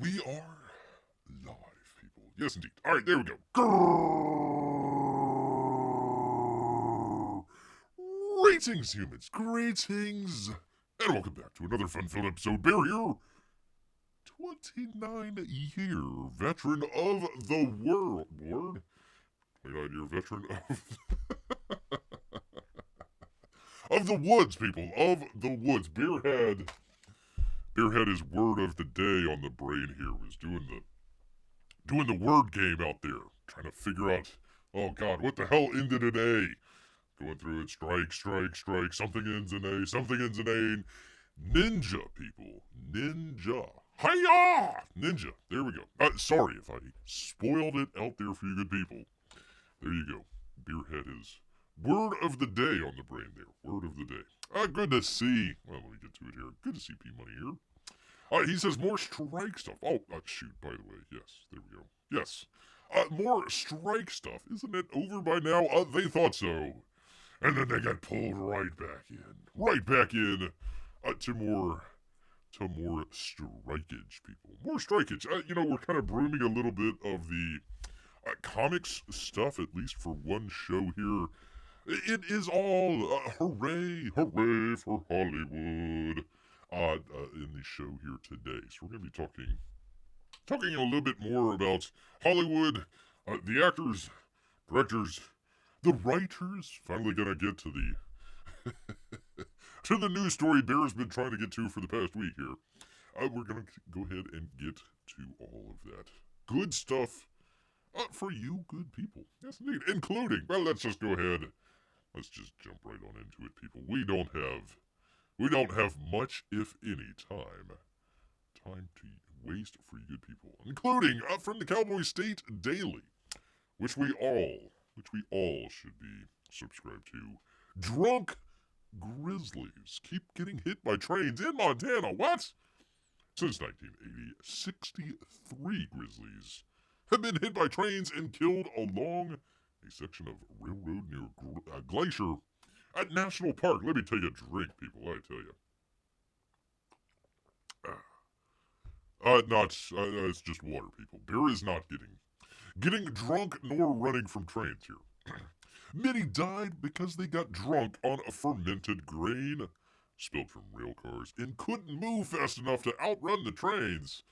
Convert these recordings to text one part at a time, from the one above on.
We are live, people. Yes, indeed. All right, there we go. Greetings, humans. Greetings. And welcome back to another fun-filled episode. Bear here, 29-year veteran of the world. 29-year veteran of the woods, people. Of the woods. Bear had his word of the day on the brain here. Was doing the word game out there, trying to figure out, oh God, what the hell ended in A? Going through it, strike, something ends in A, something ends in A. Ninja, people. Ninja. Hiya! Ninja. There we go. Sorry if I spoiled it out there for you good people. There you go. Beer had his word of the day on the brain there. Word of the day. Good to see. Well, let me get to it here. Good to see P-Money here. He says more strike stuff. Oh, shoot, by the way. Yes, there we go. Yes. More strike stuff. Isn't it over by now? They thought so. And then they got pulled right back in. Right back in to more strikeage, people. More strikeage. We're kind of brooming a little bit of the comics stuff, at least for one show here. It is all hooray for Hollywood. In the show here today. So we're going to be talking a little bit more about Hollywood, the actors, directors, the writers. Finally going to get to the to the news story Bear's been trying to get to for the past week here. We're going to go ahead and get to all of that good stuff for you good people. Yes, indeed. Including, well, let's just go ahead. Let's just jump right on into it, people. We don't have much, if any, time to waste for you good people, including from the Cowboy State Daily, which we all should be subscribed to. Drunk Grizzlies keep getting hit by trains in Montana. What? Since 1980, 63 Grizzlies have been hit by trains and killed along a section of railroad near Glacier at National Park. Let me take a drink, people, I tell you. It's just water, people. Bear is not getting drunk nor running from trains here. Many died because they got drunk on a fermented grain spilled from rail cars and couldn't move fast enough to outrun the trains.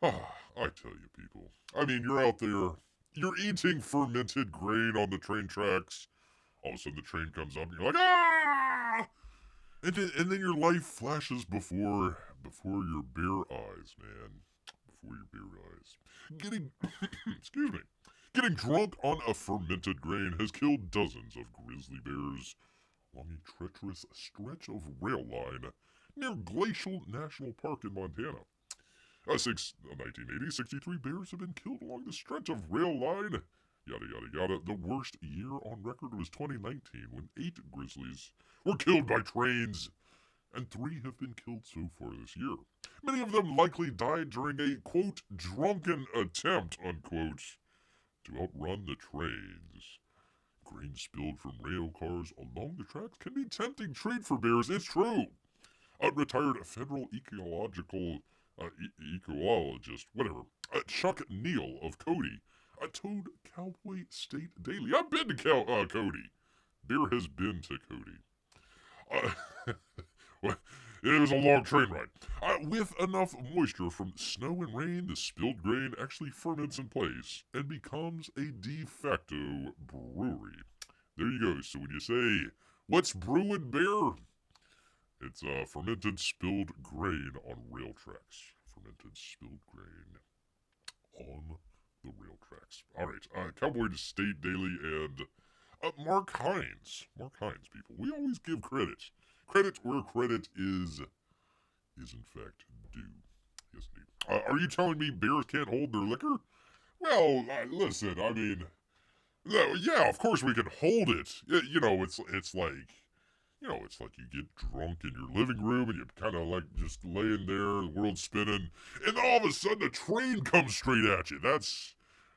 I tell you, people. I mean, you're out there, you're eating fermented grain on the train tracks. All of a sudden the train comes up and you're like, ah! And then your life flashes before your bare eyes, man. Before your bare eyes. Getting drunk on a fermented grain has killed dozens of grizzly bears along a treacherous stretch of rail line near Glacial National Park in Montana. Since 1980, 63 bears have been killed along the stretch of rail line. Yada, yada, yada. The worst year on record was 2019, when 8 grizzlies were killed by trains, and 3 have been killed so far this year. Many of them likely died during a, quote, drunken attempt, unquote, to outrun the trains. Grain spilled from rail cars along the tracks can be tempting treat for bears. It's true. A retired federal ecologist, Chuck Neal of Cody, told Cowboy State Daily. I've been to Cody. Bear has been to Cody. Well, it was a long train ride. With enough moisture from snow and rain, the spilled grain actually ferments in place and becomes a de facto brewery. There you go. So when you say, what's brewing, Bear? It's fermented spilled grain on rail tracks. Fermented spilled grain on the rail tracks. All right, Cowboy State Daily and Mark Hines. Mark Hines, people. We always give credit. Credit where credit is in fact due. Yes, indeed. Are you telling me bears can't hold their liquor? Well, listen, I mean, yeah, of course we can hold it. It's like you get drunk in your living room and you're kind of like just laying there, the world's spinning, and then all of a sudden a train comes straight at you. That's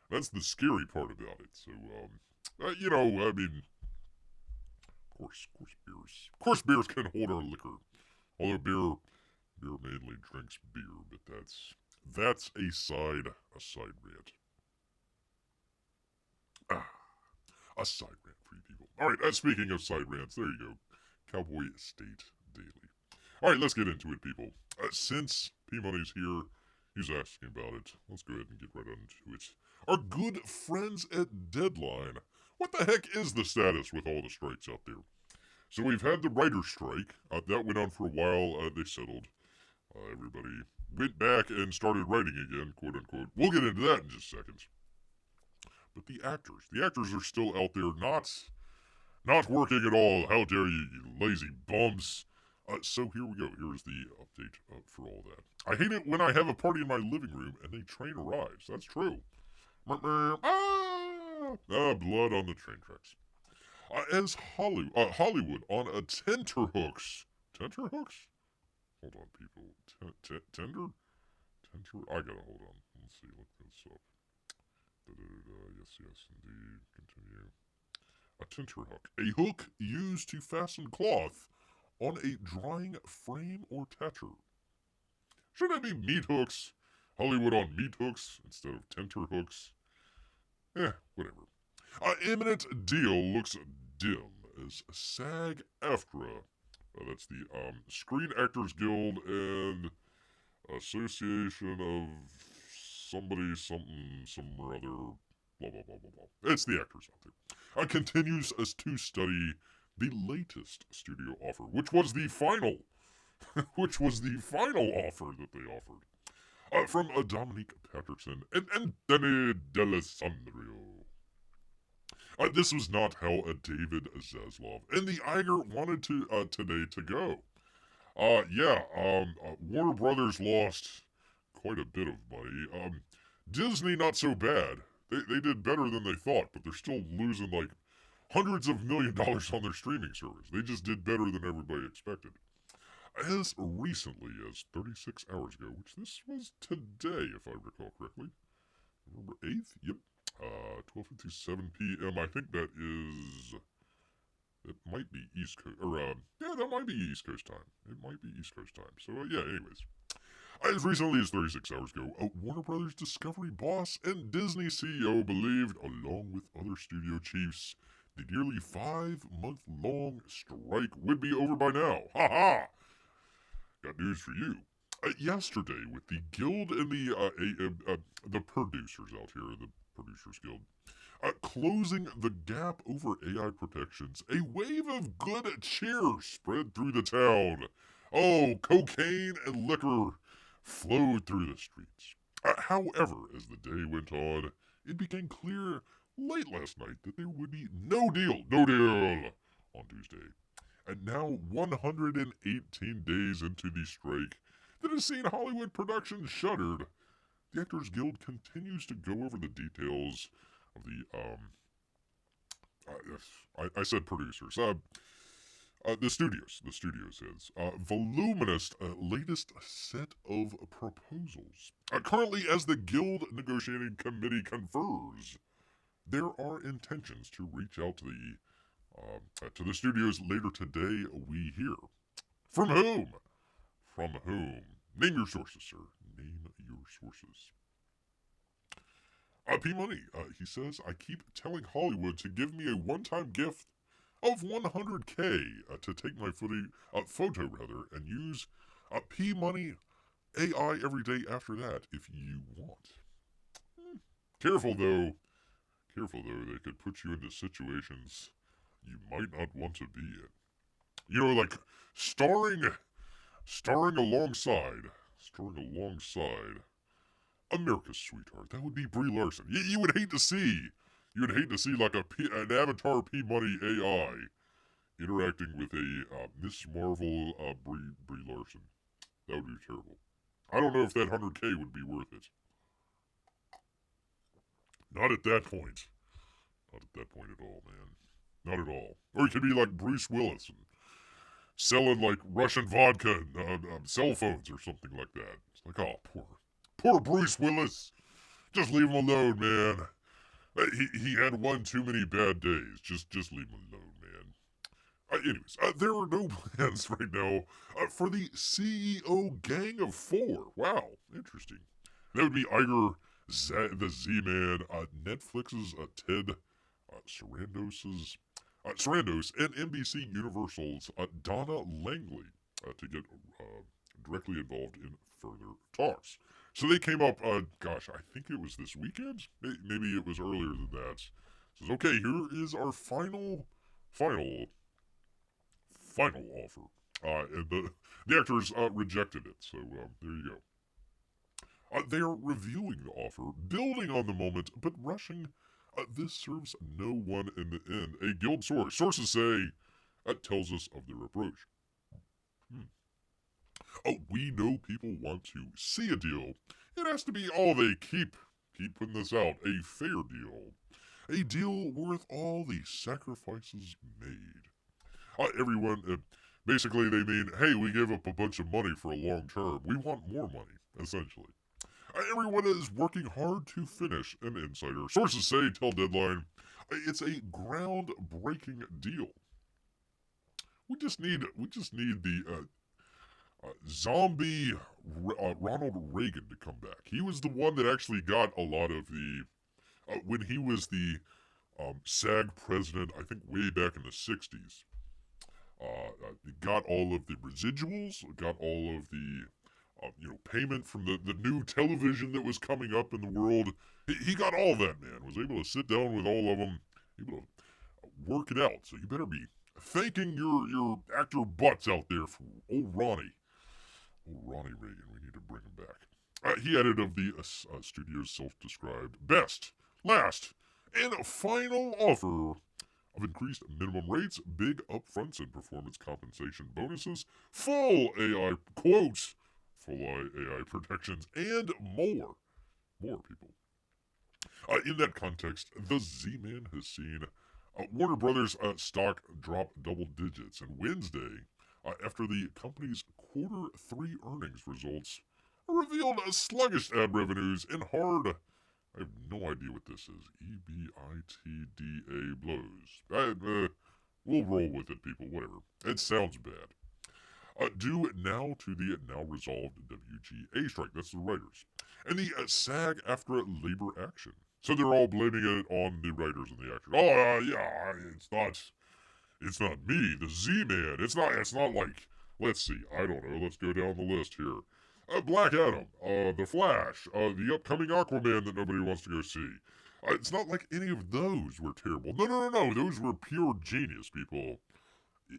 the scary part about it. So, I mean, of course bears can hold our liquor. Although bear Beer mainly drinks beer, but that's a side rant. Ah, a side rant for you people. All right, speaking of side rants, there you go. Cowboy State Daily. All right, let's get into it, people. Since P-Money's here, he's asking about it. Let's go ahead and get right into it. Our good friends at Deadline. What the heck is the status with all the strikes out there? So we've had the writer's strike. That went on for a while. They settled. Everybody went back and started writing again, quote unquote. We'll get into that in just seconds. But the actors are still out there, not working at all. How dare you lazy bums? So here we go. Here's the update for all that. I hate it when I have a party in my living room and a train arrives. That's true. Blood on the train tracks. As Hollywood on a Tinterhooks. Tinterhooks? Hold on, people. Tender? I gotta hold on. Let's see. Look this up. Yes, indeed. Continue. A tinterhook. A hook used to fasten cloth on a drying frame or tether. Shouldn't it be meat hooks? Hollywood on meat hooks instead of tinterhooks? Whatever. Imminent deal looks dim as SAG-AFTRA, that's the Screen Actors Guild and Association of somebody, something, some or other, blah, blah, blah, blah, blah. It's the actors out there. Continues to study the latest studio offer, which was the final offer that they offered. From Dominique Patterson and Anthony D'Alessandro. This was not how David Zaslav and the Iger wanted today to go. Warner Brothers lost quite a bit of money. Disney not so bad. They did better than they thought, but they're still losing like hundreds of $1 million on their streaming service. They just did better than everybody expected. As recently as 36 hours ago, which this was today, if I recall correctly. November 8th? Yep. 12:57 p.m. I think that might be East Coast, that might be East Coast time. It might be East Coast time. So, anyways. As recently as 36 hours ago, Warner Brothers Discovery boss and Disney CEO believed, along with other studio chiefs, the nearly 5-month-long strike would be over by now. Ha ha! Got news for you. Yesterday, with the guild and the producers out here, the Producers Guild, closing the gap over AI protections, a wave of good cheer spread through the town. Oh, cocaine and liquor flowed through the streets. However, as the day went on, it became clear late last night that there would be no deal on Tuesday. And now, 118 days into the strike that has seen Hollywood productions shuttered, the Actors Guild continues to go over the details of the, I said producers, the studios heads, voluminous latest set of proposals. Currently, as the Guild negotiating committee confers, there are intentions to reach out to the studios later today, we hear. From whom? From whom? Name your sources, sir. Name your sources. P-Money, he says, I keep telling Hollywood to give me a one-time gift of 100K to take my photo, and use P-Money AI every day after that if you want. Careful though, they could put you into situations you might not want to be in. You know, like starring alongside America's sweetheart. That would be Brie Larson. You would hate to see like an Avatar P-Money AI interacting with a Miss Marvel Brie Larson. That would be terrible. I don't know if that 100K would be worth it. Not at that point. Not at that point at all, man. Not at all. Or he could be like Bruce Willis and selling like Russian vodka and cell phones or something like that. It's like, oh, poor Bruce Willis. Just leave him alone, man. He had one too many bad days. Just leave him alone, man. There are no plans right now for the CEO Gang of Four. Wow, interesting. That would be Iger, the Z-Man, Netflix's Ted Sarandos, and NBC Universal's Donna Langley to get directly involved in further talks. So they came up, gosh, I think it was this weekend? Maybe it was earlier than that. Says, okay, here is our final offer. And the actors rejected it. So there you go. They are reviewing the offer, building on the moment, but rushing. This serves no one in the end. A guild source. Sources say tells us of their approach. We know people want to see a deal. It has to be, they keep putting this out, a fair deal. A deal worth all the sacrifices made. Everyone, basically they mean, hey, we gave up a bunch of money for a long term. We want more money, essentially. Everyone is working hard to finish, an insider. Sources say, tell Deadline, it's a groundbreaking deal. We just need the zombie Ronald Reagan to come back. He was the one that actually got a lot of the when he was the SAG president, I think way back in the 60s. Got all of the residuals, got all of the payment from the new television that was coming up in the world. He got all that, man. Was able to sit down with all of them, able to work it out. So you better be thanking your actor butts out there for old Ronnie. Old Ronnie Reagan. We need to bring him back. He added of the studio's self-described best, last, and final offer of increased minimum rates, big upfronts and performance compensation bonuses, full AI quotes, full AI protections, and more. More people. In that context, the Z-Man has seen Warner Brothers stock drop double digits on Wednesday after the company's Q3 earnings results revealed sluggish ad revenues and hard. I have no idea what this is. EBITDA blows. We'll roll with it, people. Whatever. It sounds bad. Due now to the now resolved WGA strike. That's the writers. And the SAG after labor action. So they're all blaming it on the writers and the actors. Yeah, it's not me, the Z-Man. It's not like, let's see, I don't know, let's go down the list here. Black Adam, The Flash, the upcoming Aquaman that nobody wants to go see. It's not like any of those were terrible. No, those were pure genius, people.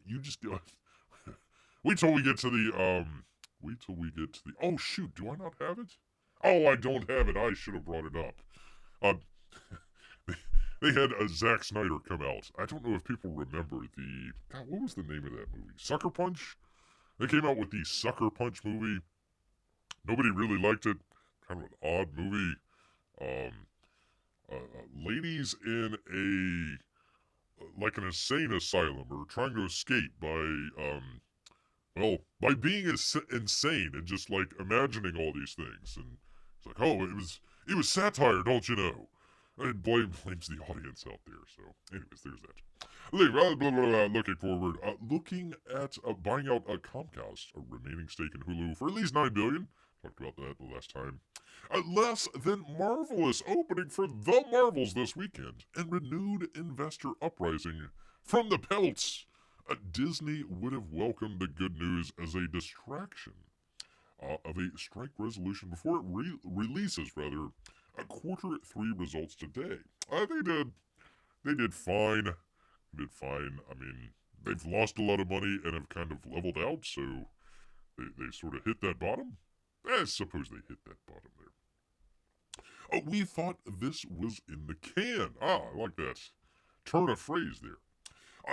You just, wait till we get to the, oh shoot, do I not have it? Oh, I don't have it, I should have brought it up. They had Zack Snyder come out. I don't know if people remember what was the name of that movie? Sucker Punch? They came out with the Sucker Punch movie. Nobody really liked it. Kind of an odd movie. Ladies in like an insane asylum are trying to escape by being insane and just like imagining all these things. And it's like, oh, it was satire, don't you know? And blames the audience out there. So, anyways, there's that. Looking forward, looking at buying out Comcast, a remaining stake in Hulu for at least $9 billion. Talked about that the last time. Less than marvelous opening for the Marvels this weekend, and renewed investor uprising from the pelts. Disney would have welcomed the good news as a distraction of a strike resolution before it releases, Q3 results today. They did fine. I mean, they've lost a lot of money and have kind of leveled out, so they sort of hit that bottom. I suppose they hit that bottom there. We thought this was in the can. I like that. Turn of phrase there.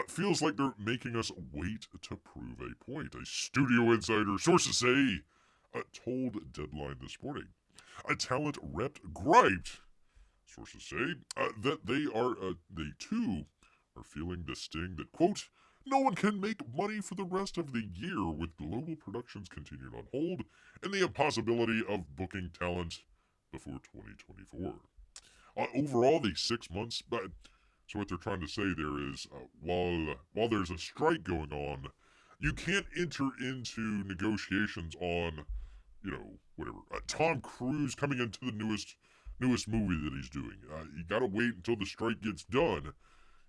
Feels like they're making us wait to prove a point. A studio insider, sources say, told Deadline this morning. A talent rep griped, sources say, that they too are feeling the sting that, quote, no one can make money for the rest of the year with global productions continuing on hold and the impossibility of booking talent before 2024. Overall, the 6 months, So what they're trying to say there is, while there's a strike going on, you can't enter into negotiations on, whatever. Tom Cruise coming into the newest movie that he's doing. You gotta wait until the strike gets done,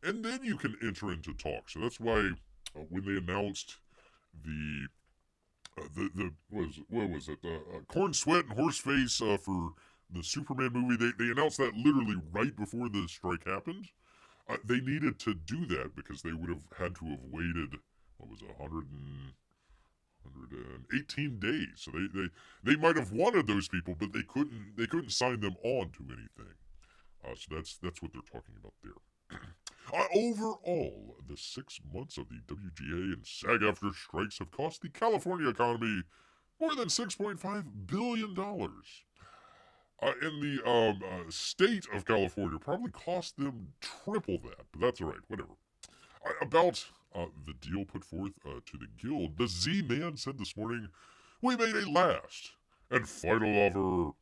and then you can enter into talks. So that's why when they announced the what was it? Corn, Sweat, and Horseface for the Superman movie. They announced that literally right before the strike happened. They needed to do that because they would have had to have waited. What was it, 118 days? So they might have wanted those people, but they couldn't sign them on to anything. So that's what they're talking about there. Overall, the 6 months of the WGA and SAG-AFTRA strikes have cost the California economy more than $6.5 billion. In the state of California, probably cost them triple that, but that's all right, whatever. About the deal put forth to the guild, the Z-Man said this morning, "We made a last and final offer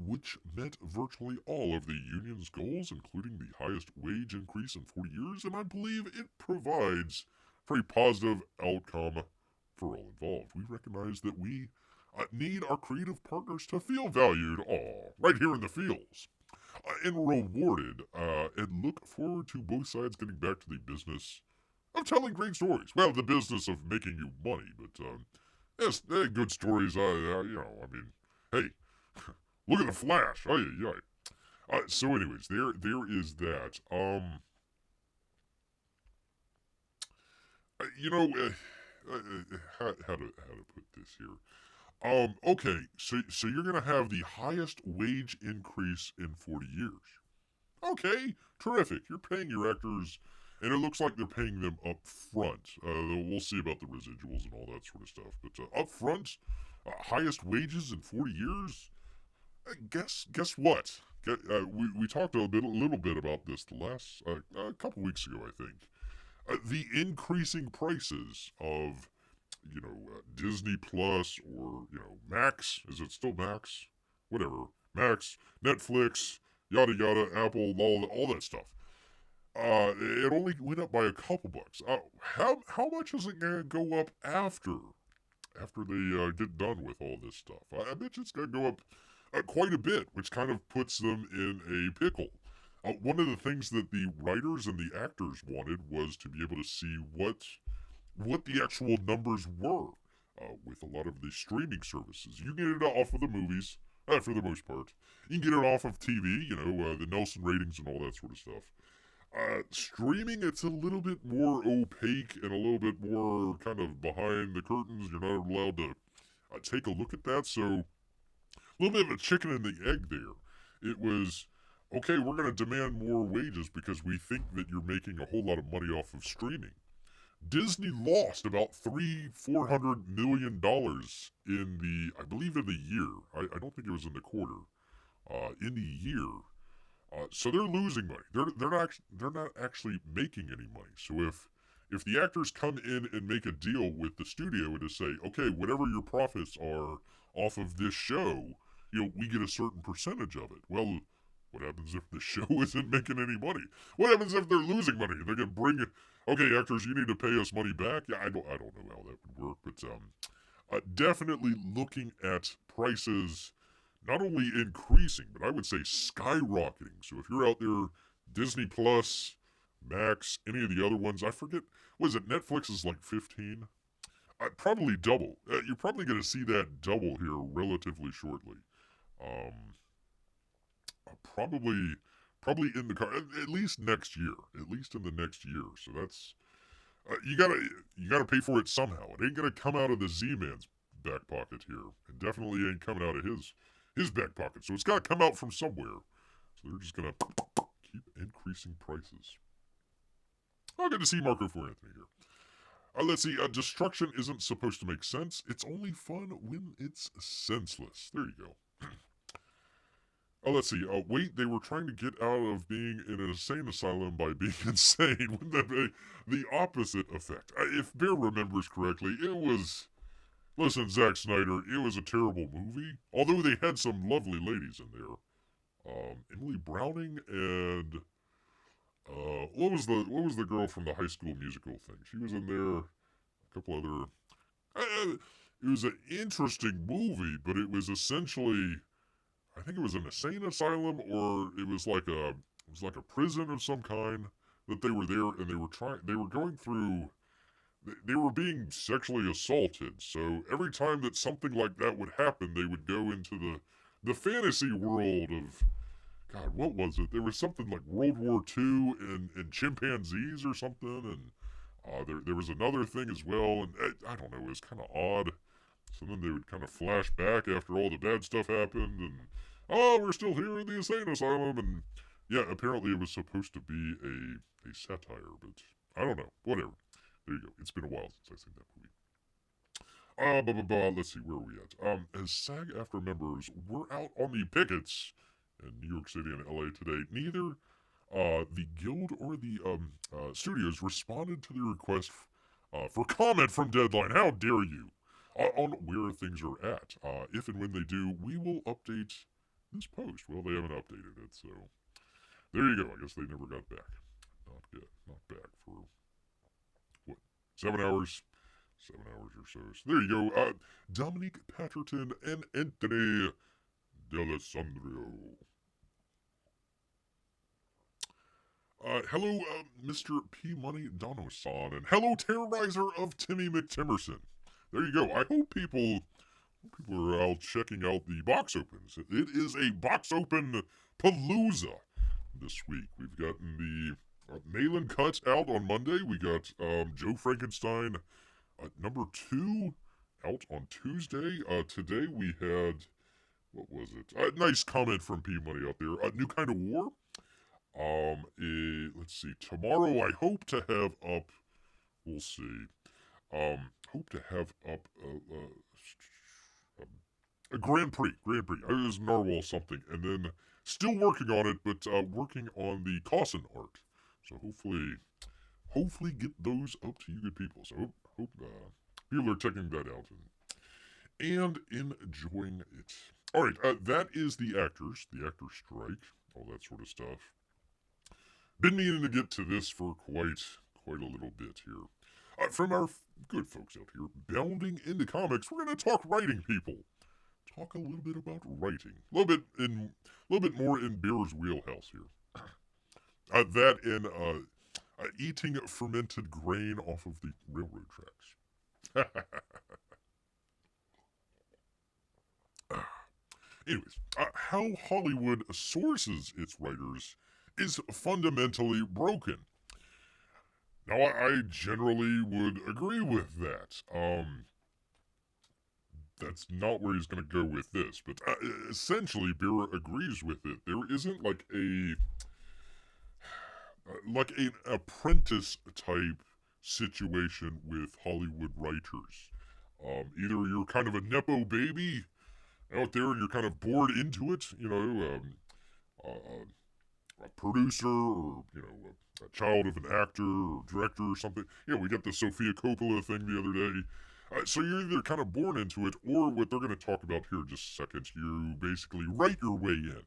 which met virtually all of the union's goals, including the highest wage increase in 40 years, and I believe it provides for a positive outcome for all involved. We recognize that we need our creative partners to feel valued, right here in the fields, and rewarded, and look forward to both sides getting back to the business of telling great stories. Well, the business of making you money, but, yes, good stories, hey, look at the Flash. Oh, yeah. So, anyways, there is that. How to put this here? Okay. So you're gonna have the highest wage increase in 40 years. Okay, terrific. You're paying your actors, and it looks like they're paying them up front. We'll see about the residuals and all that sort of stuff. But up front, highest wages in 40 years. Guess what? We talked a little bit about this the last a couple weeks ago, I think. The increasing prices of Disney Plus or Max. Is it still Max? Whatever. Max, Netflix, yada yada, Apple, all that stuff. It only went up by a couple bucks. How much is it gonna go up after they get done with all this stuff? I bet it's gonna go up quite a bit, which kind of puts them in a pickle. One of the things that the writers and the actors wanted was to be able to see what the actual numbers were with a lot of the streaming services. You get it off of the movies, for the most part. You can get it off of TV, the Nielsen ratings and all that sort of stuff. Streaming, it's a little bit more opaque and a little bit more kind of behind the curtains. You're not allowed to take a look at that, so a little bit of a chicken and the egg there. It was, okay, we're going to demand more wages because we think that you're making a whole lot of money off of streaming. Disney lost about $400 million in the, I believe in the year. I don't think it was in the quarter. In the year. So they're losing money. They're not actually making any money. So if the actors come in and make a deal with the studio to say, okay, whatever your profits are off of this show, we get a certain percentage of it. Well, what happens if the show isn't making any money? What happens if they're losing money? They're gonna bring it. Okay, actors, you need to pay us money back. Yeah, I don't know how that would work, but definitely looking at prices not only increasing, but I would say skyrocketing. So if you're out there, Disney Plus, Max, any of the other ones, I forget. Was it Netflix is like 15? Probably double. You're probably going to see that double here relatively shortly. Probably in the car at least next year. At least in the next year. So that's you gotta pay for it somehow. It ain't gonna come out of the Z-Man's back pocket here. It definitely ain't coming out of his back pocket. So it's gotta come out from somewhere. So they're just gonna keep increasing prices. Good to see Marco for Anthony here. Let's see. Destruction isn't supposed to make sense. It's only fun when it's senseless. There you go. Let's see. Wait, they were trying to get out of being in an insane asylum by being insane. Wouldn't that be the opposite effect? If Bear remembers correctly, it was... Listen, Zack Snyder, it was a terrible movie. Although they had some lovely ladies in there. Emily Browning and... what was the girl from the High School Musical thing? She was in there. A couple other. It was an interesting movie, but it was essentially, I think it was an insane asylum, or it was like a prison of some kind that they were there, and they were going through. They were being sexually assaulted. So every time that something like that would happen, they would go into the fantasy world of, God, what was it? There was something like World War II and chimpanzees or something, and there was another thing as well, and I don't know, it was kind of odd. So then they would kind of flash back after all the bad stuff happened, and we're still here in the insane asylum, and yeah, apparently it was supposed to be a satire, but I don't know, whatever. There you go. It's been a while since I've seen that movie. Let's see, where are we at? As SAG-AFTRA members, we're out on the pickets in New York City and LA today. Neither the guild or the studios responded to the request for comment from Deadline. How dare you? On where things are at. If and when they do, we will update this post. Well, they haven't updated it, so there you go. I guess they never got back. Not back for, what, 7 hours? 7 hours or so. So there you go. Dominique Patterton and Anthony D'Alessandro. Hello, Mr. P. Money Dono-san, and hello, Terrorizer of Timmy McTimerson. There you go. I hope people are out checking out the box opens. It is a box open palooza this week. We've gotten the Nolan cut out on Monday. We got Joe Frankenstein number 2 out on Tuesday. Today we had, what was it? A nice comment from P Money out there. A New Kind of War. Let's see. Tomorrow I hope to have up. We'll see. Hope to have up a Grand Prix. It was Narwhal something, and then still working on it, but working on the Cawson art. So hopefully get those up to you good people. So hope people are checking that out and enjoying it. All right, that is the actors strike, all that sort of stuff. Been meaning to get to this for quite a little bit here. From our good folks out here, bounding into comics, we're going to talk writing, people. Talk a little bit about writing. A little bit more in Bear's wheelhouse here. That and eating fermented grain off of the railroad tracks. Anyways, how Hollywood sources its writers is fundamentally broken. Now, I generally would agree with that. That's not where he's going to go with this, but essentially, Bear agrees with it. There isn't like an apprentice type situation with Hollywood writers. Either you're kind of a nepo baby out there and you're kind of bored into it, a producer or, a child of an actor or director or something. We got the Sofia Coppola thing the other day. So you're either kind of born into it, or what they're going to talk about here in just a second, you basically write your way in.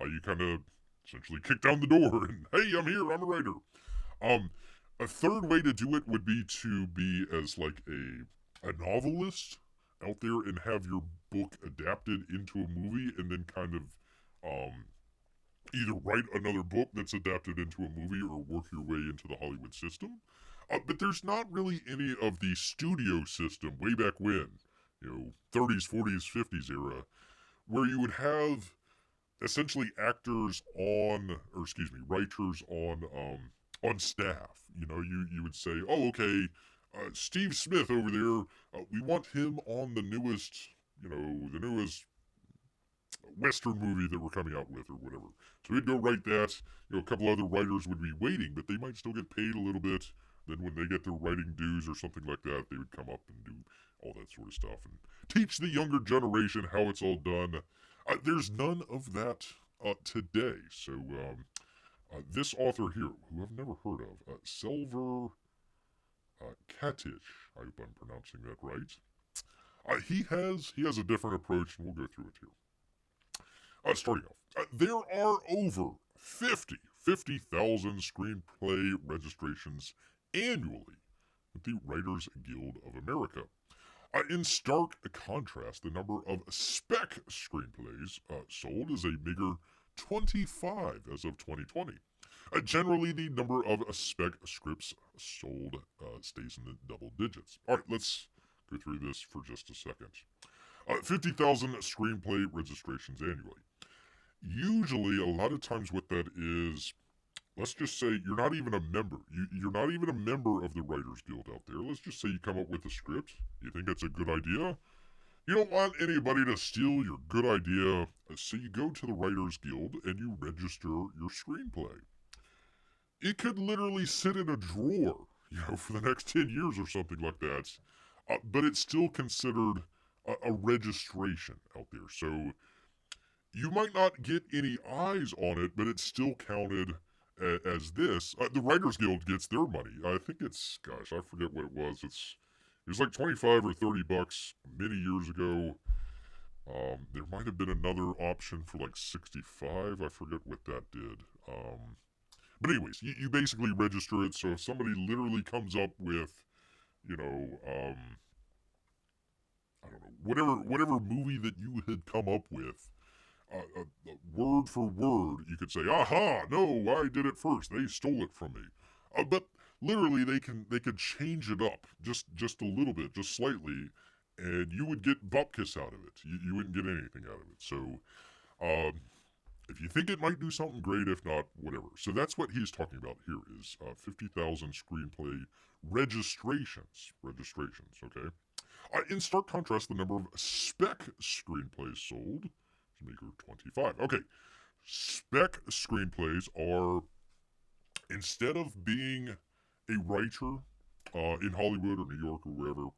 You kind of essentially kick down the door and, hey, I'm here, I'm a writer. A third way to do it would be to be as like a novelist out there and have your book adapted into a movie and then kind of either write another book that's adapted into a movie or work your way into the Hollywood system. But there's not really any of the studio system way back when, 30s, 40s, 50s era, where you would have essentially writers on staff. You would say, oh, okay, Steve Smith over there, we want him on the newest Western movie that we're coming out with or whatever. So he'd go write that. A couple other writers would be waiting, but they might still get paid a little bit. Then when they get their writing dues or something like that, they would come up and do all that sort of stuff and teach the younger generation how it's all done. There's none of that today. So this author here, who I've never heard of, Sciver Katish, I hope I'm pronouncing that right. He has a different approach, and we'll go through it here. Starting off, there are over 50 50,000 screenplay registrations annually with the Writers Guild of America. In stark contrast, the number of spec screenplays sold is a meager 25 as of 2020. Generally, the number of spec scripts sold stays in the double digits. All right, let's go through this for just a second. 50,000 screenplay registrations annually. Usually, a lot of times what that is, let's just say you're not even a member. You're not even a member of the Writers Guild out there. Let's just say you come up with a script. You think it's a good idea. You don't want anybody to steal your good idea, so you go to the Writers Guild and you register your screenplay. It could literally sit in a drawer, for the next 10 years or something like that. But it's still considered a registration out there. So you might not get any eyes on it, but it's still counted as this. The Writers Guild gets their money. I think it's, I forget what it was. It was like 25 or 30 bucks many years ago. There might have been another option for like 65. I forget what that did. But anyways, you basically register it. So if somebody literally comes up with, I don't know, whatever movie that you had come up with, word for word, you could say, "Aha! No, I did it first. They stole it from me." But literally, they could change it up just a little bit, just slightly, and you would get bupkis out of it. You wouldn't get anything out of it. So, if you think it might do something, great. If not, whatever. So that's what he's talking about here is 50,000 screenplay registrations. Okay. In stark contrast, the number of spec screenplays sold is meager 25. Okay. Spec screenplays are, instead of being a writer in Hollywood or New York or wherever,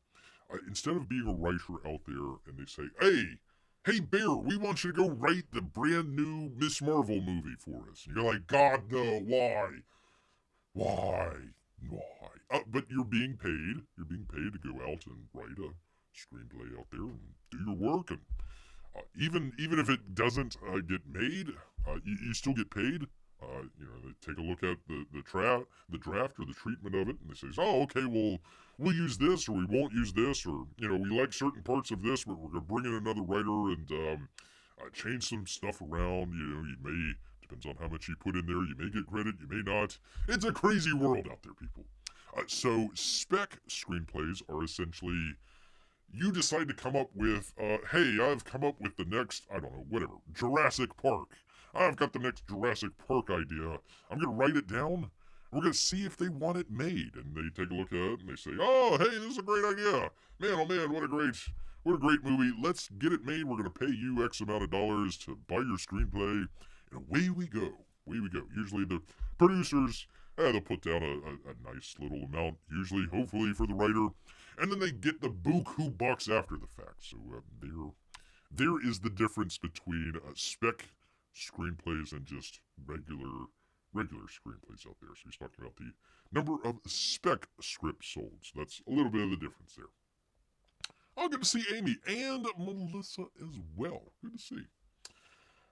instead of being a writer out there and they say, hey, Bear, we want you to go write the brand new Miss Marvel movie for us. And you're like, God, no, why? But you're being paid. You're being paid to go out and write a screenplay out there and do your work. And even if it doesn't get made, you still get paid. They take a look at the draft or the treatment of it, and they say, "Oh, okay, well, we'll use this, or we won't use this, or we like certain parts of this, but we're gonna bring in another writer and change some stuff around. You may, depends on how much you put in there, you may get credit, you may not. It's a crazy world out there, people. So spec screenplays are essentially, you decide to come up with, hey, I've come up with the next, I don't know, whatever, Jurassic Park. I've got the next Jurassic Park idea. I'm going to write it down. We're going to see if they want it made. And they take a look at it and they say, oh, hey, this is a great idea. Man, oh man, what a great movie. Let's get it made. We're going to pay you X amount of dollars to buy your screenplay. And away we go. Usually the producers, they'll put down a nice little amount, usually, hopefully, for the writer. And then they get the buku bucks after the fact. So there is the difference between spec screenplays and just regular screenplays out there. So he's talking about the number of spec scripts sold. So that's a little bit of the difference there. Oh, good to see Amy and Melissa as well. Good to see.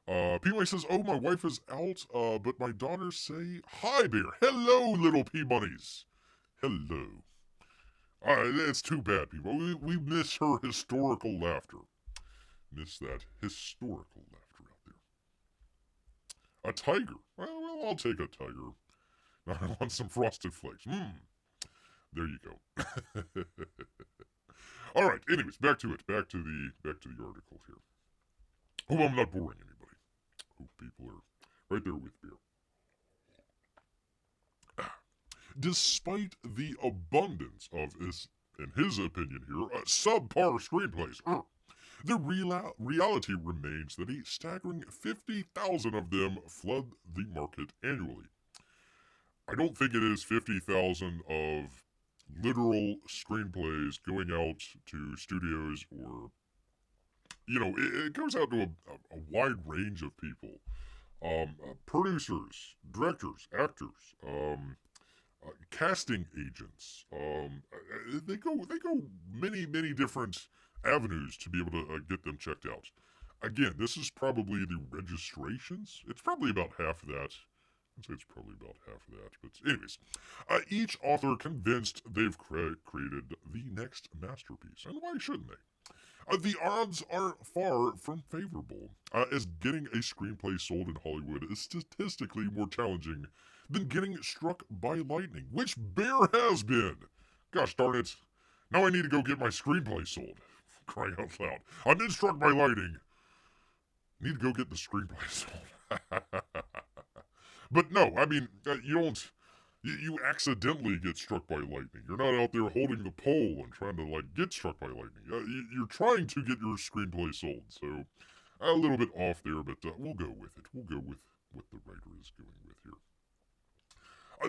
P-Money says, oh, my wife is out, but my daughters say, hi, Bear. Hello, little P-Moneys. Hello. It's too bad, people. We miss her historical laughter. Miss that historical laughter out there. A tiger. Well, I'll take a tiger. I want some Frosted Flakes. There you go. All right. Anyways, back to it. Back to the article here. Hope I'm not boring anybody. Hope people are right there with me. Despite the abundance of, in his opinion here, subpar screenplays, the reality remains that a staggering 50,000 of them flood the market annually. I don't think it is 50,000 of literal screenplays going out to studios or, it goes out to a wide range of people. Producers, directors, actors, casting agents. They go many different avenues to be able to get them checked out. Again, this is probably the registrations. It's probably about half that, I'd say it's probably about half of that. But anyways, each author convinced they've created the next masterpiece. And why shouldn't they? The odds are far from favorable, as getting a screenplay sold in Hollywood is statistically more challenging than getting struck by lightning, which Bear has been. Gosh darn it. Now I need to go get my screenplay sold. Crying out loud. I've been struck by lightning. Need to go get the screenplay sold. But no, I mean, you don't... You accidentally get struck by lightning. You're not out there holding the pole and trying to, get struck by lightning. You're trying to get your screenplay sold, so a little bit off there, but we'll go with it. We'll go with what the writer is going with here.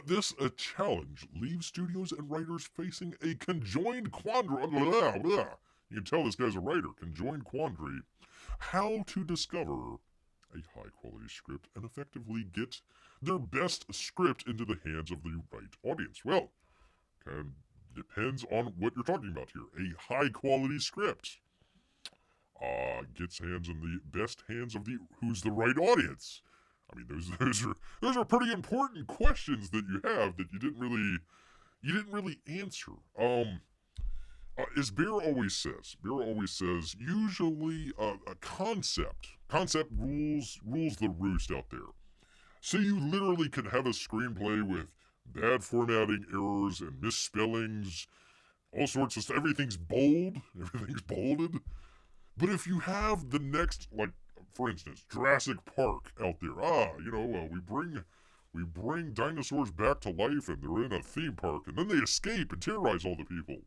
This challenge leaves studios and writers facing a conjoined quandary. You can tell this guy's a writer. Conjoined quandary. How to discover a high-quality script and effectively get their best script into the hands of the right audience. Well, kind of depends on what you're talking about here. A high-quality script gets hands in the best hands of who's the right audience. I mean, those are pretty important questions that you have that you didn't really answer. As Bear always says, usually a concept rules the roost out there. So you literally can have a screenplay with bad formatting errors and misspellings, all sorts of stuff. Everything's bolded. But if you have the next, for instance, Jurassic Park out there, we bring dinosaurs back to life and they're in a theme park and then they escape and terrorize all the people.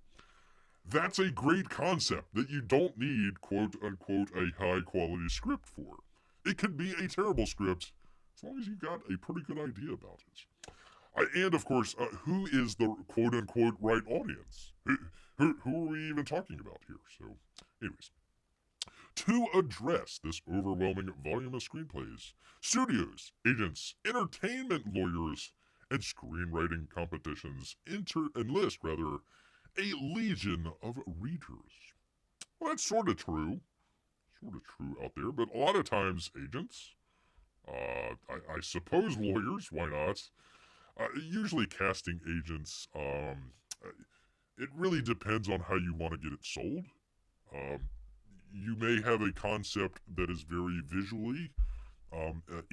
That's a great concept that you don't need, quote-unquote, a high-quality script for. It could be a terrible script, as long as you got a pretty good idea about it. And, of course, who is the quote-unquote right audience? Who are we even talking about here? So, anyways. To address this overwhelming volume of screenplays, studios, agents, entertainment lawyers, and screenwriting competitions enlist a legion of readers. Well, that's sort of true out there, but a lot of times agents, I suppose lawyers, why not? Usually casting agents, it really depends on how you want to get it sold. You may have a concept that is very visually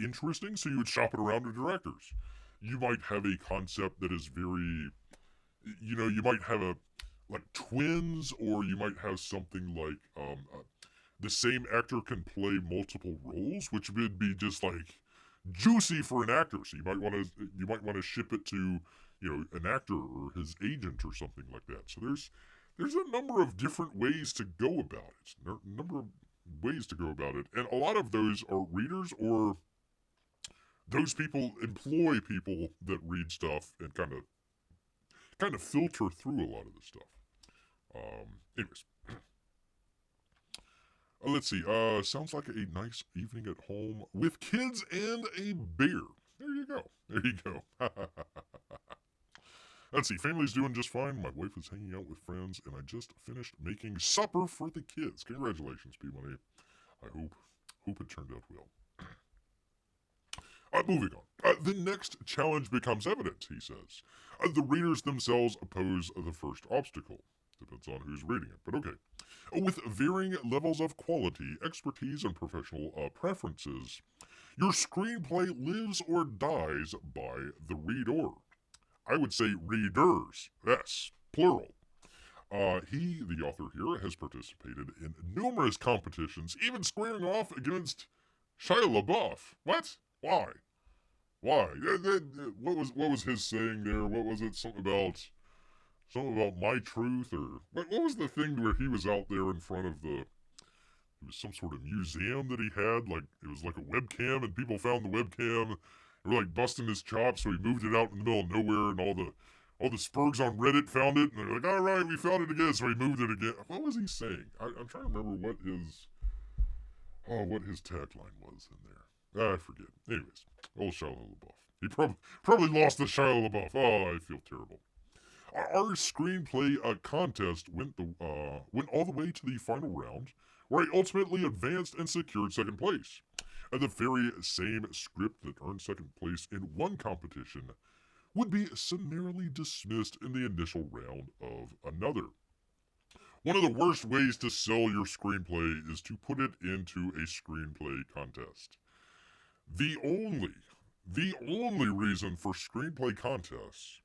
interesting, so you would shop it around to directors. You might have a concept that is very, you might have twins, or you might have something like the same actor can play multiple roles, which would be just juicy for an actor. So you might want to ship it to an actor or his agent or something like that. So there's a number of different ways to go about it. And a lot of those are readers, or those people employ people that read stuff and kind of filter through a lot of this stuff. Anyways. Let's see. Sounds like a nice evening at home with kids and a beer. There you go. Let's see. Family's doing just fine. My wife is hanging out with friends, and I just finished making supper for the kids. Congratulations, P-Money. I hope it turned out well. Moving on. The next challenge becomes evident, he says. The readers themselves oppose the first obstacle. Depends on who's reading it, but okay. With varying levels of quality, expertise, and professional preferences, your screenplay lives or dies by the reader. I would say readers. Yes, plural. He, the author here, has participated in numerous competitions, even squaring off against Shia LaBeouf. What? Why? What was his saying there? What was it? Something about My Truth, or what was the thing where he was out there in front of it was some sort of museum that he had, it was like a webcam, and people found the webcam, and were busting his chops, so he moved it out in the middle of nowhere, and all the Spurgs on Reddit found it, and they're like, alright, we found it again, so he moved it again. What was he saying? I'm trying to remember what his tagline was in there. I forget. Anyways, old Shia LaBeouf. He probably lost to Shia LaBeouf. Oh, I feel terrible. Our screenplay contest went all the way to the final round, where I ultimately advanced and secured second place. the very same script that earned second place in one competition would be summarily dismissed in the initial round of another. One of the worst ways to sell your screenplay is to put it into a screenplay contest. The only reason for screenplay contests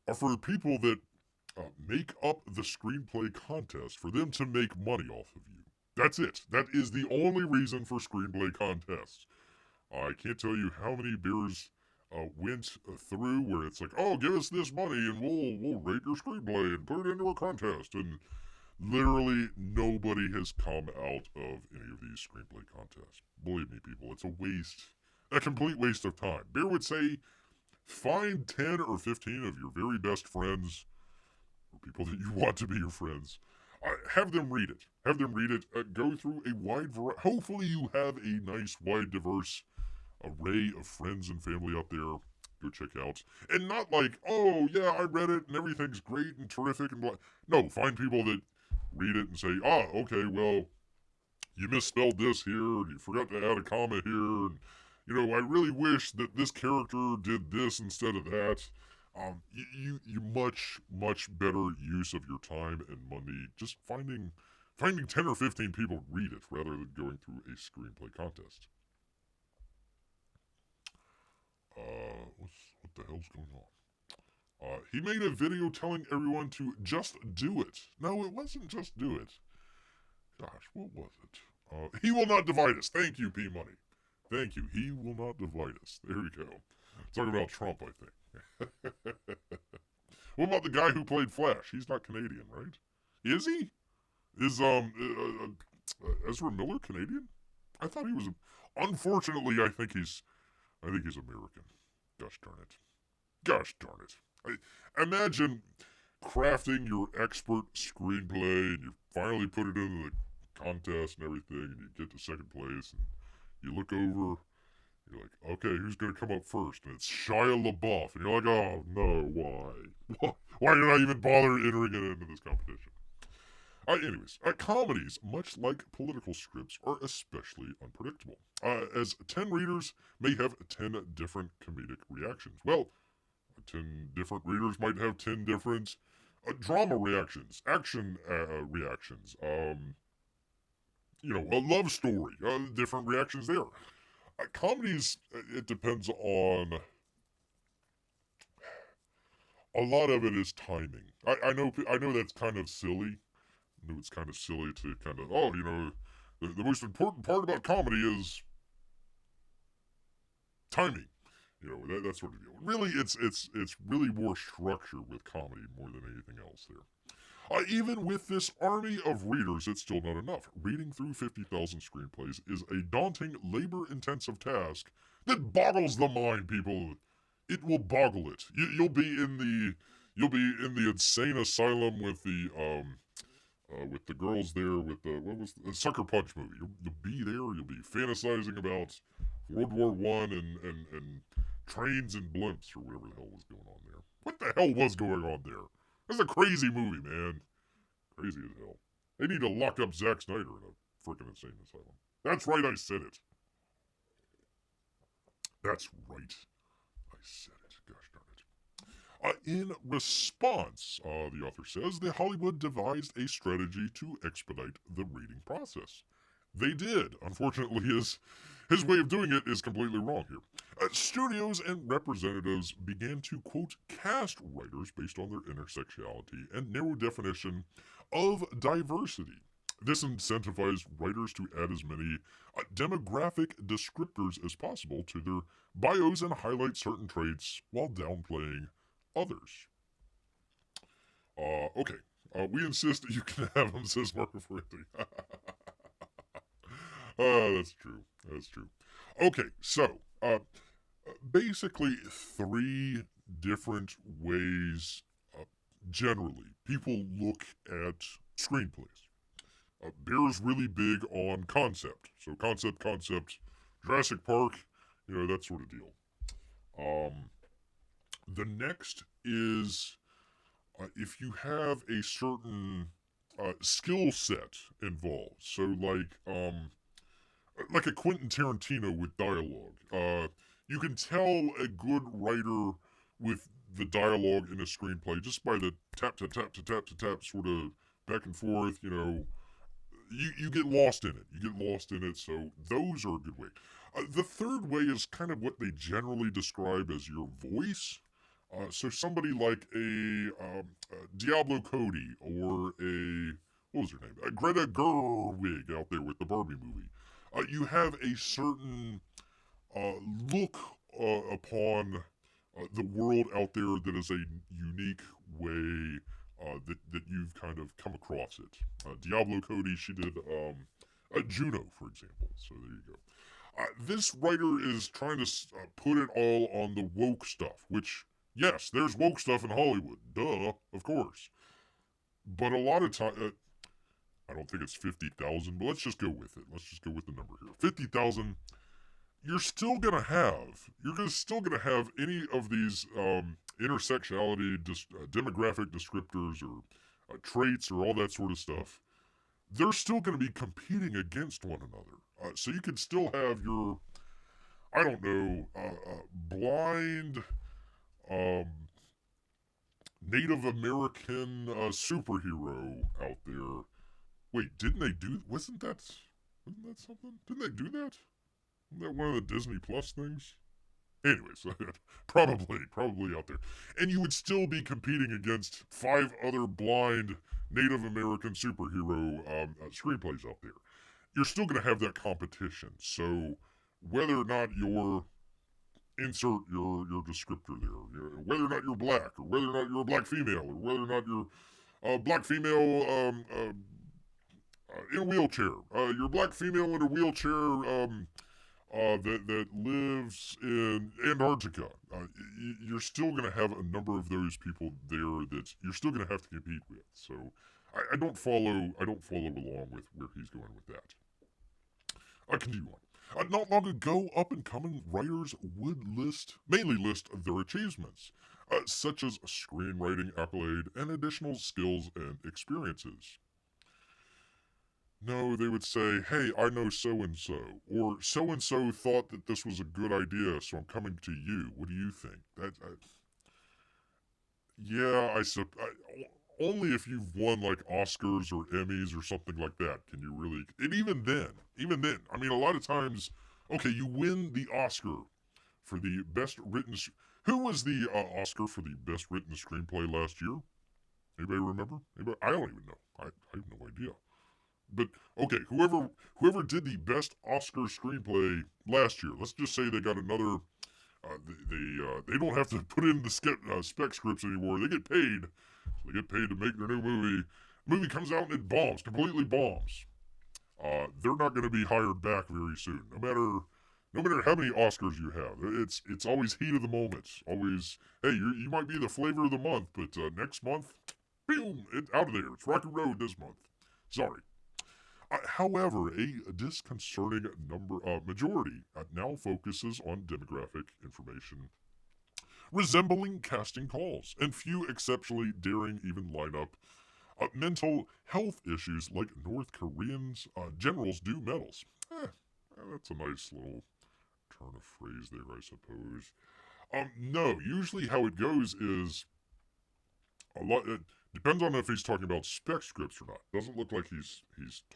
are for people that make up the screenplay contest, for them to make money off of you. That's it. That is the only reason for screenplay contests. I can't tell you how many beers went through where it's like, oh, give us this money and we'll rate your screenplay and put it into a contest. And literally nobody has come out of any of these screenplay contests. Believe me, people, it's a complete waste of time. Beer would say, find 10 or 15 of your very best friends, or people that you want to be your friends. Have them read it. Go through a wide variety. Hopefully you have a nice, wide, diverse array of friends and family out there. Go check out. And not like, oh, yeah, I read it and everything's great and terrific and blah. No, find people that read it and say, okay, well, you misspelled this here, and you forgot to add a comma here, and, I really wish that this character did this instead of that. You much better use of your time and money just finding 10 or 15 people read it rather than going through a screenplay contest. What the hell's going on? He made a video telling everyone to just do it. No, it wasn't just do it. Gosh, what was it? He will not divide us. Thank you, P Money. Thank you. He will not divide us. There we go. Talking about Trump, I think. What about the guy who played Flash? He's not Canadian, right? Is he? Is Ezra Miller Canadian? I thought he was. Unfortunately, I think he's American. Gosh darn it. Imagine crafting your expert screenplay and you finally put it into the contest and everything, and you get to second place, and you look over. You're like, okay, who's going to come up first? And it's Shia LaBeouf. And you're like, oh, no, why? Why did I even bother entering it into this competition? Anyways, comedies, much like political scripts, are especially unpredictable. As 10 readers may have 10 different comedic reactions. Well, 10 different readers might have 10 different drama reactions, action reactions, a love story, different reactions there. Comedies, it depends on. A lot of it is timing. I know that's kind of silly. I know it's kind of silly to kind of, the most important part about comedy is timing. That sort of deal. Really, it's really more structure with comedy more than anything else there. Even with this army of readers, it's still not enough. Reading through 50,000 screenplays is a daunting, labor-intensive task that boggles the mind, people. It will boggle it. You'll be in the insane asylum with the girls there with the Sucker Punch movie. You'll be there. You'll be fantasizing about World War I and trains and blimps or whatever the hell was going on there. What the hell was going on there? This is a crazy movie, man. Crazy as hell. They need to lock up Zack Snyder in a freaking insane asylum. That's right, I said it. That's right. I said it. Gosh darn it. In response, the author says, the Hollywood devised a strategy to expedite the reading process. They did. Unfortunately, his way of doing it is completely wrong here. Studios and representatives began to, quote, cast writers based on their intersectionality and narrow definition of diversity. This incentivized writers to add as many demographic descriptors as possible to their bios and highlight certain traits while downplaying others. Okay. We insist that you can have them, says Marco Ferretti. That's true. Okay, so, basically 3 different ways, generally, people look at screenplays. Bear's really big on concept. So concept, Jurassic Park, that sort of deal. The next is if you have a certain skill set involved. So like, like a Quentin Tarantino with dialogue. You can tell a good writer with the dialogue in a screenplay just by the tap to tap to tap to tap sort of back and forth. You get lost in it. You get lost in it. So those are a good way. The third way is kind of what they generally describe as your voice. So somebody like Diablo Cody or what was her name? Greta Gerwig out there with the Barbie movie. You have a certain uh, look upon the world out there that is a unique way that you've kind of come across it. Diablo Cody, she did Juno, for example. So there you go. This writer is trying to put it all on the woke stuff, which, yes, there's woke stuff in Hollywood. Duh, of course. But a lot of time, I don't think it's 50,000, but let's just go with it. Let's just go with the number here. 50,000, you're still going to have any of these intersectionality, demographic descriptors or traits or all that sort of stuff. They're still going to be competing against one another. So you can still have your, I don't know, blind Native American superhero out there. Wait, wasn't that something? Didn't they do that? Isn't that one of the Disney Plus things? Anyways, probably out there. And you would still be competing against 5 other blind Native American superhero screenplays out there. You're still going to have that competition. So whether or not you're insert your descriptor there, whether or not you're black, or whether or not you're a black female, or whether or not you're a black female in a wheelchair, you're a black female in a wheelchair that lives in Antarctica. You're still going to have a number of those people there that you're still going to have to compete with. So I don't follow along with where he's going with that. I continue on. Not long ago, up-and-coming writers would mainly list their achievements, such as screenwriting accolade and additional skills and experiences. No, they would say, hey, I know so-and-so, or so-and-so thought that this was a good idea, so I'm coming to you. What do you think? Only if you've won like Oscars or Emmys or something like that can you really. And even then, I mean, a lot of times, okay, you win the Oscar for the best written. Who was the Oscar for the best written screenplay last year? Anybody remember? Anybody? I don't even know. I have no idea. But okay, whoever did the best Oscar screenplay last year, let's just say they got another. They don't have to put in the spec scripts anymore. They get paid. They get paid to make their new movie. The movie comes out and it bombs, completely bombs. They're not going to be hired back very soon. No matter how many Oscars you have, it's always heat of the moment. Always, hey, you might be the flavor of the month, but next month, boom, out of there. It's Rocky Road this month. Sorry. However, a disconcerting majority now focuses on demographic information resembling casting calls, and few exceptionally daring even line up mental health issues like North Koreans generals do medals. That's a nice little turn of phrase there, I suppose. No, usually how it goes is a lot. It depends on if he's talking about spec scripts or not. Doesn't look like he's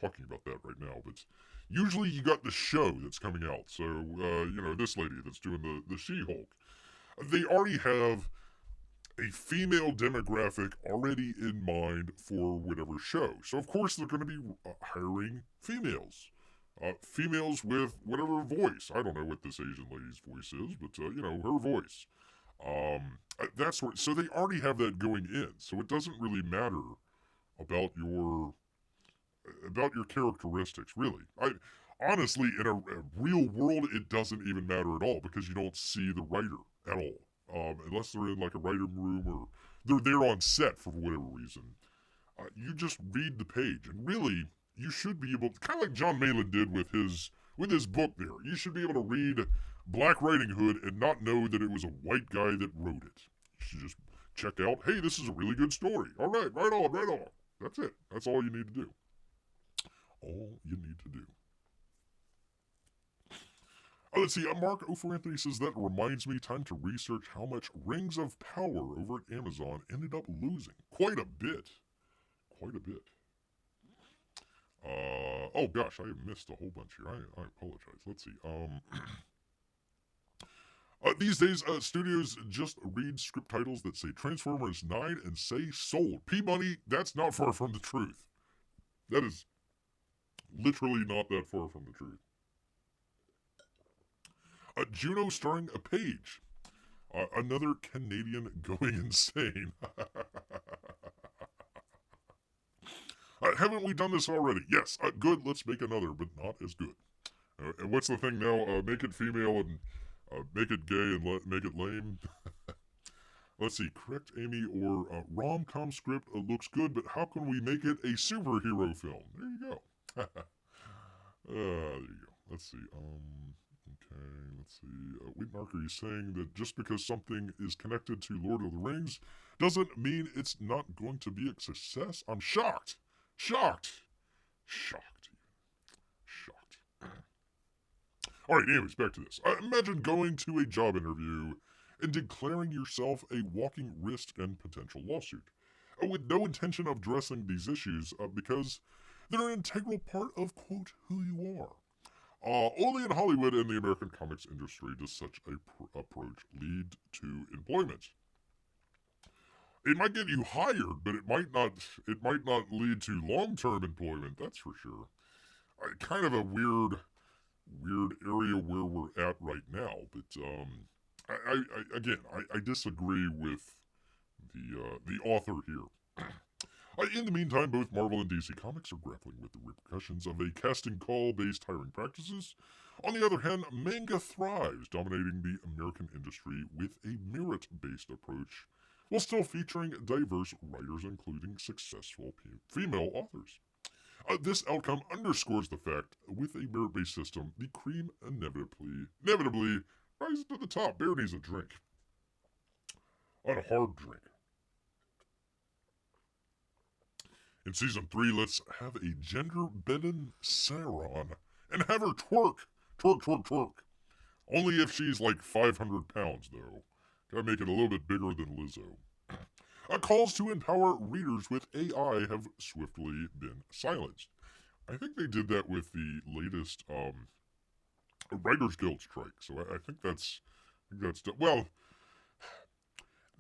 talking about that right now, but usually you got the show that's coming out. So this lady that's doing the She-Hulk. They already have a female demographic already in mind for whatever show. So, of course, they're going to be hiring females. Females with whatever voice. I don't know what this Asian lady's voice is, but, her voice. That's where, so they already have that going in. So it doesn't really matter about your characteristics, really. Honestly, in a real world, it doesn't even matter at all because you don't see the writer at all. Unless they're in like a writer room or they're there on set for whatever reason. You just read the page, and really, you should be able to, kind of like John Malin did with his book there. You should be able to read Black Riding Hood and not know that it was a white guy that wrote it. You should just check out, hey, this is a really good story. All right, right on. That's it. That's all you need to do. All you need to do. Let's see, Mark O'Feranthony says that reminds me time to research how much Rings of Power over at Amazon ended up losing. Quite a bit. Quite a bit. Oh gosh, I have missed a whole bunch here. I apologize. Let's see. These days, studios just read script titles that say Transformers 9 and say sold. P-Money, that's not far from the truth. That is literally not that far from the truth. Juno starring a page. Another Canadian going insane. Haven't we done this already? Yes. Good, let's make another, but not as good. And what's the thing now? Make it female and make it gay and make it lame. Let's see. Correct, Amy, or rom-com script looks good, but how can we make it a superhero film? There you go. There you go. Let's see. Okay, let's see. Wheatmark, are you saying that just because something is connected to Lord of the Rings doesn't mean it's not going to be a success? I'm shocked. Shocked. Alright, anyways, back to this. Imagine going to a job interview and declaring yourself a walking risk and potential lawsuit, with no intention of addressing these issues because they're an integral part of, quote, who you are. Only in Hollywood and the American comics industry does such a approach lead to employment. It might get you hired, but it might not lead to long-term employment, that's for sure. Kind of a weird area where we're at right now, but I disagree with the author here. In the meantime, both Marvel and DC Comics are grappling with the repercussions of a casting call-based hiring practices. On the other hand, manga thrives, dominating the American industry with a merit-based approach, while still featuring diverse writers, including successful female authors. This outcome underscores the fact, with a merit-based system, the cream inevitably rises to the top. Bear needs a drink. On a hard drink. In Season 3, let's have a gender-bending Sauron and have her twerk. Twerk. Only if she's like 500 pounds, though. Gotta make it a little bit bigger than Lizzo. Calls to empower readers with AI have swiftly been silenced. I think they did that with the latest Writers Guild strike, so I think that's well,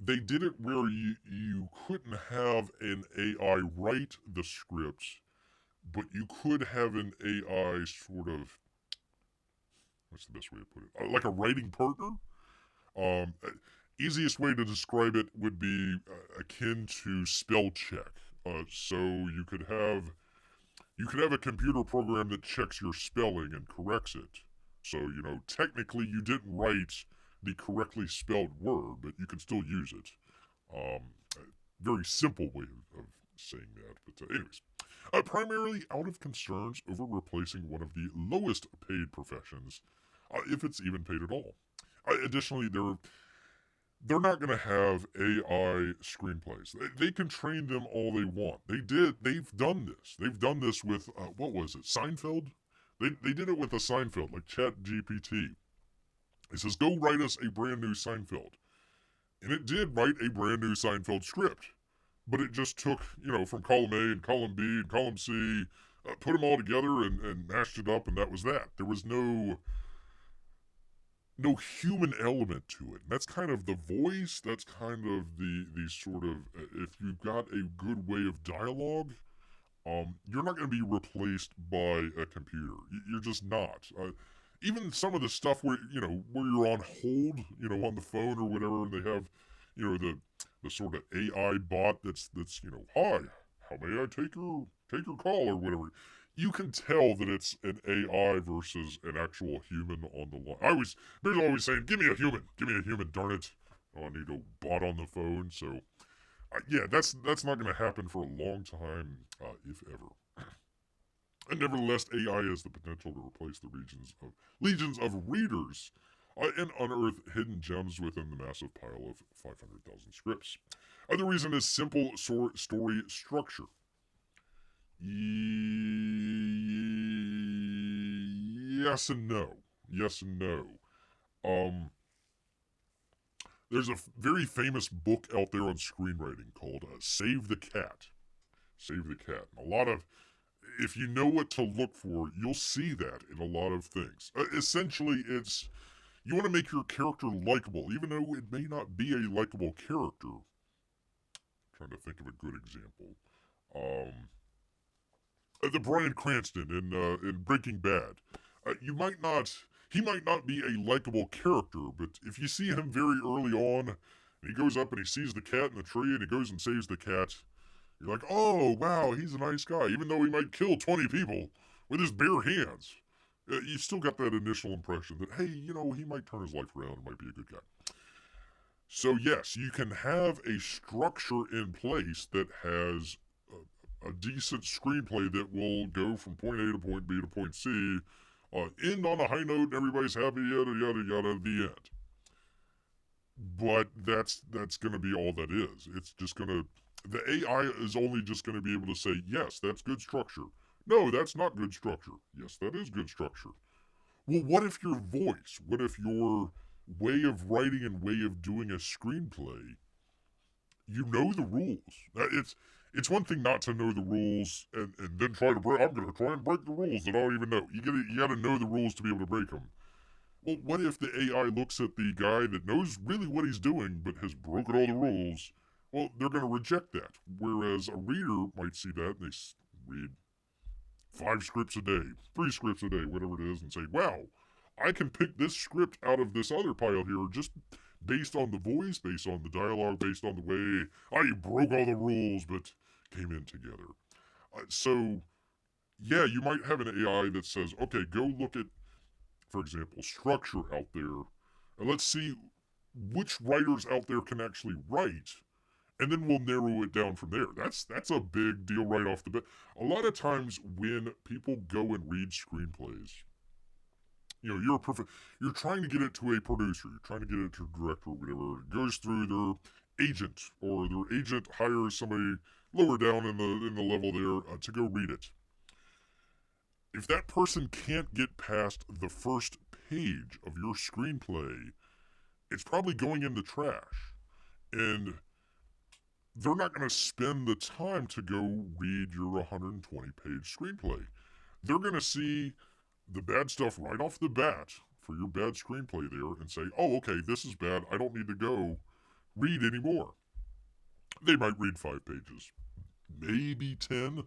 they did it where you couldn't have an AI write the scripts, but you could have an AI sort of, what's the best way to put it? Like a writing partner. Easiest way to describe it would be akin to spell check. So you could have a computer program that checks your spelling and corrects it. So, technically you didn't write the correctly spelled word, but you can still use it. Very simple way of saying that. But anyways, primarily out of concerns over replacing one of the lowest paid professions, if it's even paid at all. Additionally, they're not going to have AI screenplays. They can train them all they want. They've done this. They've done this with, what was it, Seinfeld? They did it with a Seinfeld, like Chat-GPT. It says, go write us a brand new Seinfeld. And it did write a brand new Seinfeld script. But it just took, from column A and column B and column C, put them all together and mashed it up, and that was that. There was no human element to it. And that's kind of the voice, that's kind of the sort of, if you've got a good way of dialogue, you're not going to be replaced by a computer. You're just not. Even some of the stuff where you're on hold, on the phone or whatever, and they have, the sort of AI bot that's hi, how may I take your call or whatever. You can tell that it's an AI versus an actual human on the line. They're always saying, give me a human, darn it. Oh, I need a bot on the phone. So, yeah, that's not going to happen for a long time, if ever. And nevertheless, AI has the potential to replace the legions of readers and unearth hidden gems within the massive pile of 500,000 scripts. The reason is simple story structure. Yes and no. yes and no. Um, there's a very famous book out there on screenwriting called Save the Cat. Save the Cat. A lot of, if you know what to look for, you'll see that in a lot of things. Essentially, it's, you want to make your character likable, even though it may not be a likable character. I'm trying to think of a good example. Um, the Bryan Cranston in Breaking Bad. You might not, he might not be a likable character, but if you see him very early on, and he goes up and he sees the cat in the tree and he goes and saves the cat, you're like, oh wow, he's a nice guy, even though he might kill 20 people with his bare hands. You still got that initial impression that, hey, you know, he might turn his life around and might be a good guy. So yes, you can have a structure in place that has a decent screenplay that will go from point A to point B to point C, end on a high note, and everybody's happy, yada yada yada, the end. But that's going to be all that is. It's just going to, the AI is only just going to be able to say, yes, that's good structure. No, that's not good structure. Yes, that is good structure. Well, what if your voice, what if your way of writing and way of doing a screenplay, you know the rules? It's one thing not to know the rules and then try to break. I'm going to try and break the rules that I don't even know. You got to know the rules to be able to break them. Well, what if the AI looks at the guy that knows really what he's doing but has broken all the rules? Well, they're going to reject that. Whereas a reader might see that and they read 5 scripts a day, 3 scripts a day, whatever it is, and say, wow, I can pick this script out of this other pile here just based on the voice, based on the dialogue, based on the way I broke all the rules but came in together. So, yeah, you might have an AI that says, okay, go look at, for example, structure out there, and let's see which writers out there can actually write, and then we'll narrow it down from there. That's a big deal right off the bat. A lot of times when people go and read screenplays, you know, you're trying to get it to a producer, you're trying to get it to a director or whatever. It goes through their agent, or their agent hires somebody lower down in the level there to go read it. If that person can't get past the first page of your screenplay, it's probably going in the trash. And they're not going to spend the time to go read your 120 page screenplay. They're going to see the bad stuff right off the bat for your bad screenplay there and say, oh, okay, this is bad. I don't need to go read anymore. They might read 5 pages, maybe 10.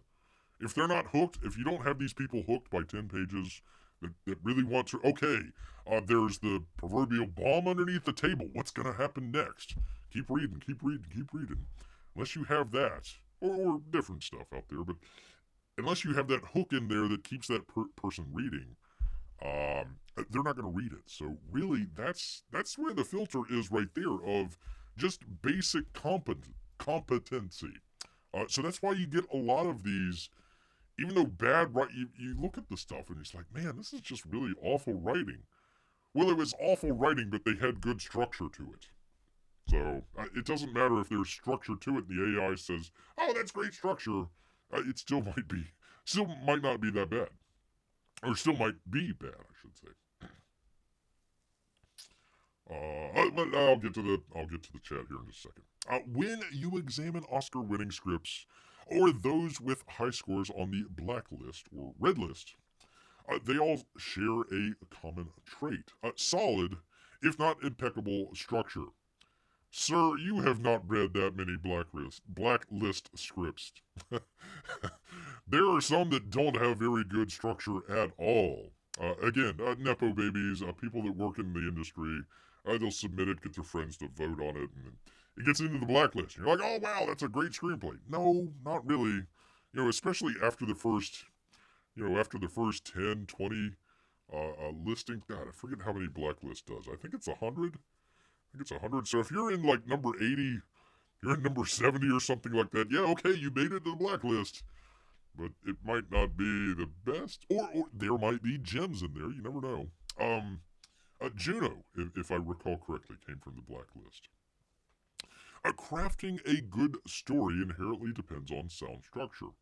If they're not hooked, if you don't have these people hooked by 10 pages that really want to, okay, there's the proverbial bomb underneath the table. What's going to happen next? Keep reading, keep reading, keep reading. Unless you have that, or different stuff out there, but unless you have that hook in there that keeps that person reading, they're not going to read it. So really, that's where the filter is right there of just basic competency. So that's why you get a lot of these, even though bad, right? You look at the stuff and it's like, man, this is just really awful writing. Well, it was awful writing, but they had good structure to it. So it doesn't matter if there's structure to it. And the AI says, "Oh, that's great structure." It still might not be that bad, or still might be bad, I should say. I'll get to the chat here in just a second. When you examine Oscar-winning scripts, or those with high scores on the blacklist or red list, they all share a common trait: solid, if not impeccable, structure. Sir, you have not read that many blacklist scripts. There are some that don't have very good structure at all. Again, Nepo babies, people that work in the industry, they'll submit it, get their friends to vote on it, and it gets into the blacklist. You're like, oh wow, that's a great screenplay. No, not really. You know, especially after the first, after the first 10, 20 listing. God, I forget how many blacklist does. I think it's 100. I think it's 100. So if you're in like number 80, you're in number 70 or something like that, yeah, okay, you made it to the blacklist. But it might not be the best. Or there might be gems in there. You never know. Juno, if I recall correctly, came from the blacklist. Crafting a good story inherently depends on sound structure.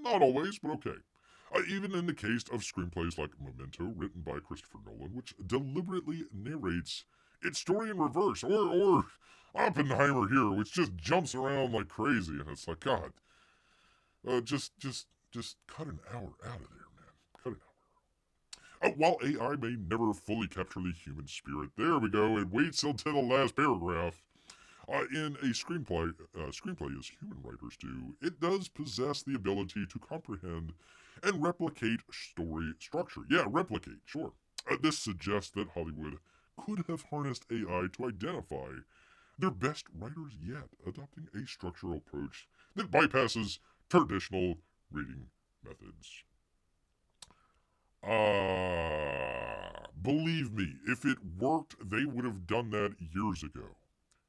Not always, but okay. Even in the case of screenplays like Memento, written by Christopher Nolan, which deliberately narrates its story in reverse, or Oppenheimer here, which just jumps around like crazy, and it's like, God, just cut an hour out of there, man. Cut an hour. While AI may never fully capture the human spirit, there we go. It waits until the last paragraph. In a screenplay as human writers do, it does possess the ability to comprehend and replicate story structure. Yeah, replicate, sure. This suggests that Hollywood could have harnessed AI to identify their best writers yet, adopting a structural approach that bypasses traditional reading methods. Believe me, if it worked, they would have done that years ago.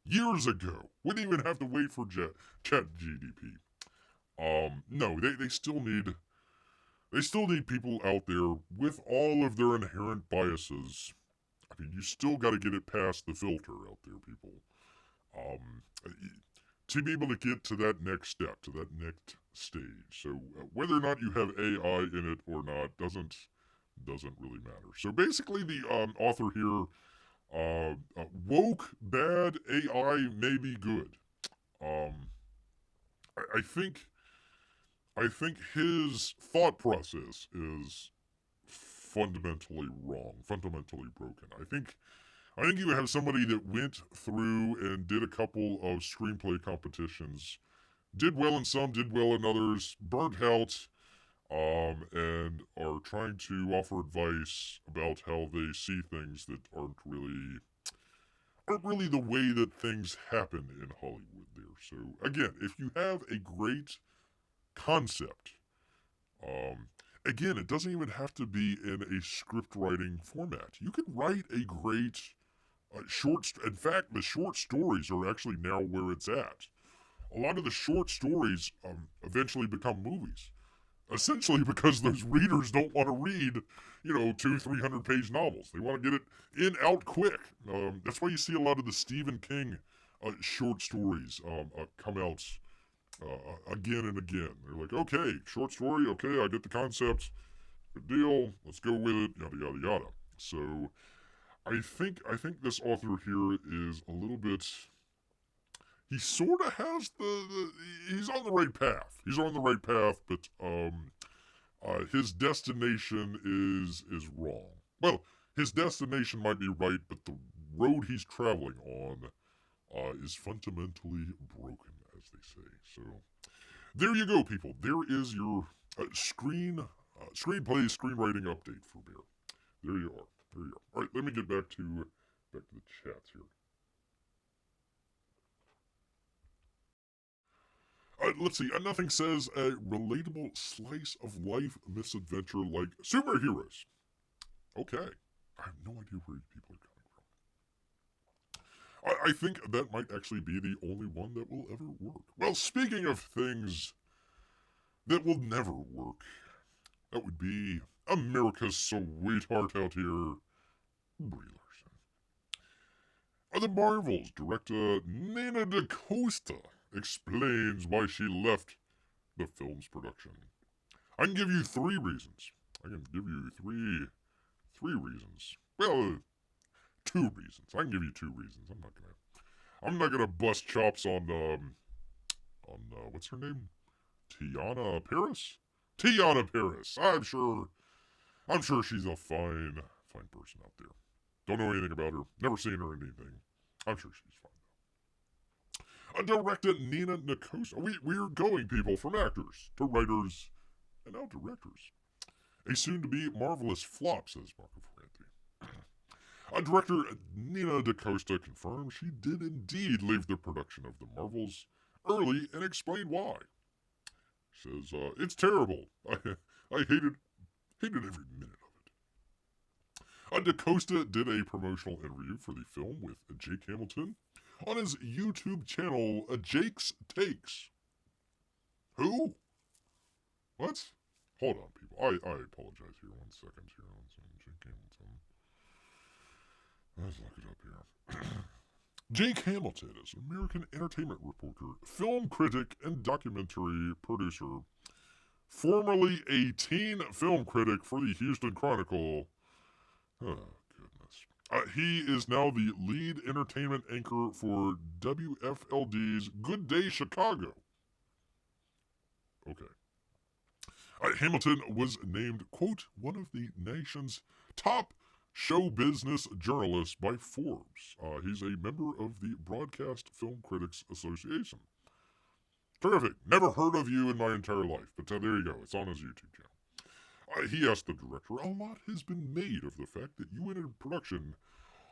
Years ago. Wouldn't even have to wait for Chat-GDP. No, they still need people out there with all of their inherent biases. I mean, you still got to get it past the filter out there, people. To be able to get to that next step, to that next stage. So whether or not you have AI in it or not doesn't really matter. So basically, the author here, woke bad AI may be good. I think his thought process is fundamentally wrong, fundamentally broken. I think you have somebody that went through and did a couple of screenplay competitions, did well in some, did well in others, burnt out, and are trying to offer advice about how they see things that aren't really the way that things happen in Hollywood there. So again, if you have a great concept, again, it doesn't even have to be in a script writing format. You can write a great in fact, the short stories are actually now where it's at. A lot of the short stories eventually become movies. Essentially because those readers don't want to read, 200-300 page novels. They want to get it in, out quick. That's why you see a lot of the Stephen King short stories come out again and again. They're like, okay, short story, okay, I get the concept, good deal, let's go with it, yada yada yada. So I think this author here is a little bit. He sort of has he's on the right path. He's on the right path, but his destination is wrong. Well, his destination might be right, but the road he's traveling on is fundamentally broken, as they say. So there you go, people. There is your screenplay screenwriting update for Bear. There you are. There you are. All right, let me get back to the chats here. Let's see. Nothing says a relatable slice of life misadventure like superheroes. Okay. I have no idea where people are coming from. I think that might actually be the only one that will ever work. Well, speaking of things that will never work, that would be America's sweetheart out here, Brie Larson. The Marvels director Nina DaCosta explains why she left the film's production. I can give you three reasons. Well, two reasons. I can give you two reasons. I'm not gonna bust chops on what's her name? Tiana Paris. I'm sure she's a fine person out there. Don't know anything about her. Never seen her in anything. I'm sure she's fine, though. Directed Nina DaCosta. We're going, people, from actors to writers and now directors. A soon-to-be marvelous flop, says Marco Ferranti. Director Nina DaCosta confirmed she did indeed leave the production of the Marvels early and explained why. Says, it's terrible. I hated every minute of it. DaCosta did a promotional interview for the film with Jake Hamilton on his YouTube channel, Jake's Takes. Who? What? Hold on, people. I apologize here. 1 second here. Jake Hamilton. Let's look it up here. Jake Hamilton is an American entertainment reporter, film critic, and documentary producer formerly a teen film critic for the Houston Chronicle. Oh, goodness. He is now the lead entertainment anchor for WFLD's Good Day Chicago. Okay. Hamilton was named, quote, one of the nation's top show business journalists by Forbes. He's a member of the Broadcast Film Critics Association. Terrific. Never heard of you in my entire life, but there you go. It's on his YouTube channel. He asked the director, a lot has been made of the fact that you entered production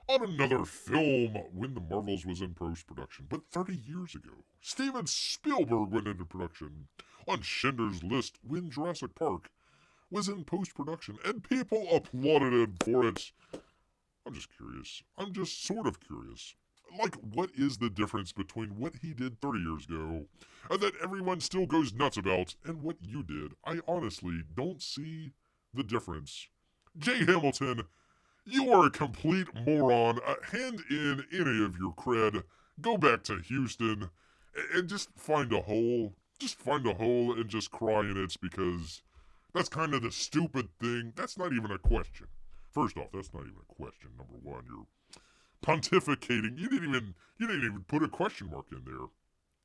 on another film when The Marvels was in post-production. But 30 years ago, Steven Spielberg went into production on Schindler's List when Jurassic Park was in post-production, and people applauded him for it. I'm just curious. I'm just sort of curious. Like, what is the difference between what he did 30 years ago and that everyone still goes nuts about and what you did? I honestly don't see the difference. Jay Hamilton, you are a complete moron. Hand in any of your cred. Go back to Houston and just find a hole. Just find a hole and just cry in it, because that's kind of the stupid thing. That's not even a question. First off, that's not even a question. Number one, you're pontificating. You didn't even put a question mark in there.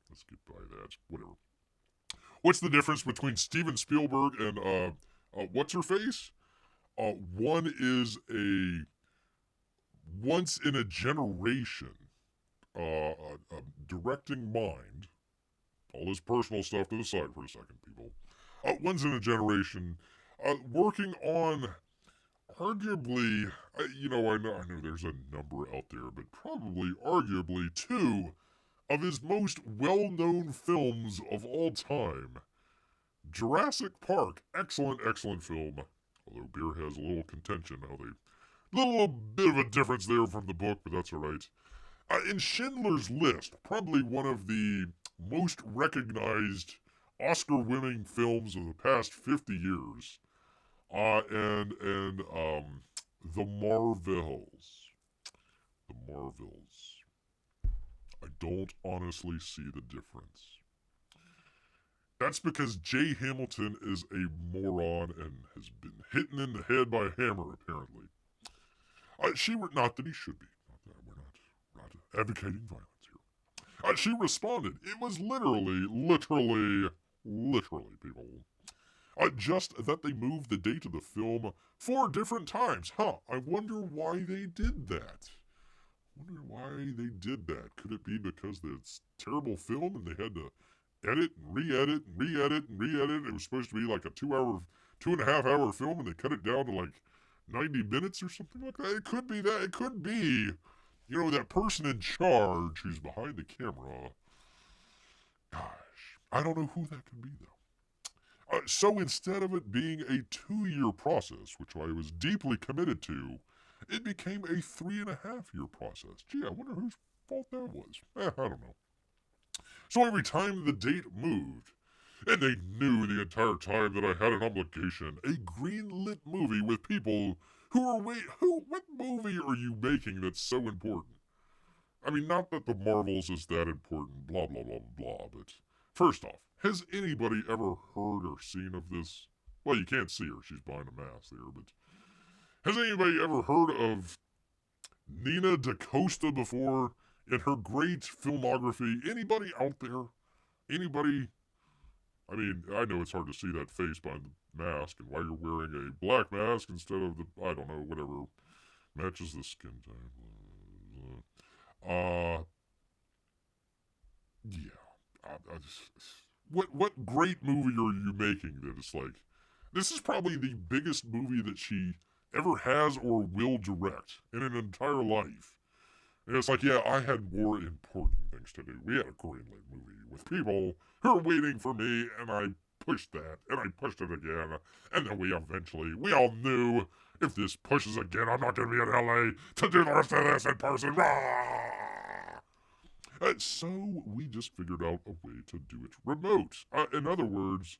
Let's get by that. Whatever. What's the difference between Steven Spielberg and what's her face? One is a once in a generation directing mind. All this personal stuff to the side for a second, people. Once in a generation, working on arguably, I know there's a number out there, but probably arguably two of his most well-known films of all time. Jurassic Park, excellent film. Although Beer has a little contention, little bit of a difference there from the book, but that's alright. In Schindler's List, probably one of the most recognized Oscar-winning films of the past 50 years. And The Marvels. The Marvels. I don't honestly see the difference. That's because Jay Hamilton is a moron and has been hitten in the head by a hammer, apparently. Not that he should be. We're not advocating violence here. She responded. It was literally, people. Just that they moved the date of the film 4 different times. I wonder why they did that. Could it be because it's terrible film and they had to edit and re-edit and re-edit and re-edit? It was supposed to be like a 2.5 hour film, and they cut it down to like 90 minutes or something like that. It could be that. It could be, that person in charge who's behind the camera. Gosh, I don't know who that could be, though. So instead of it being a 2-year process, which I was deeply committed to, it became a 3.5-year process. Gee, I wonder whose fault that was. I don't know. So every time the date moved, and they knew the entire time that I had an obligation, a green-lit movie with people what movie are you making that's so important? I mean, not that The Marvels is that important, blah, blah, blah, blah, but first off, has anybody ever heard or seen of this? Well, you can't see her. She's behind a mask there, but has anybody ever heard of Nina DaCosta before in her great filmography? Anybody out there? Anybody? I mean, I know it's hard to see that face behind the mask and why you're wearing a black mask instead of whatever matches the skin tone. What great movie are you making that it's like, this is probably the biggest movie that she ever has or will direct in an entire life. And it's like, yeah, I had more important things to do. We had a greenlit movie with people who are waiting for me, and I pushed that, and I pushed it again, and then we all knew, if this pushes again, I'm not going to be in LA to do the rest of this in person. So we just figured out a way to do it remote. In other words,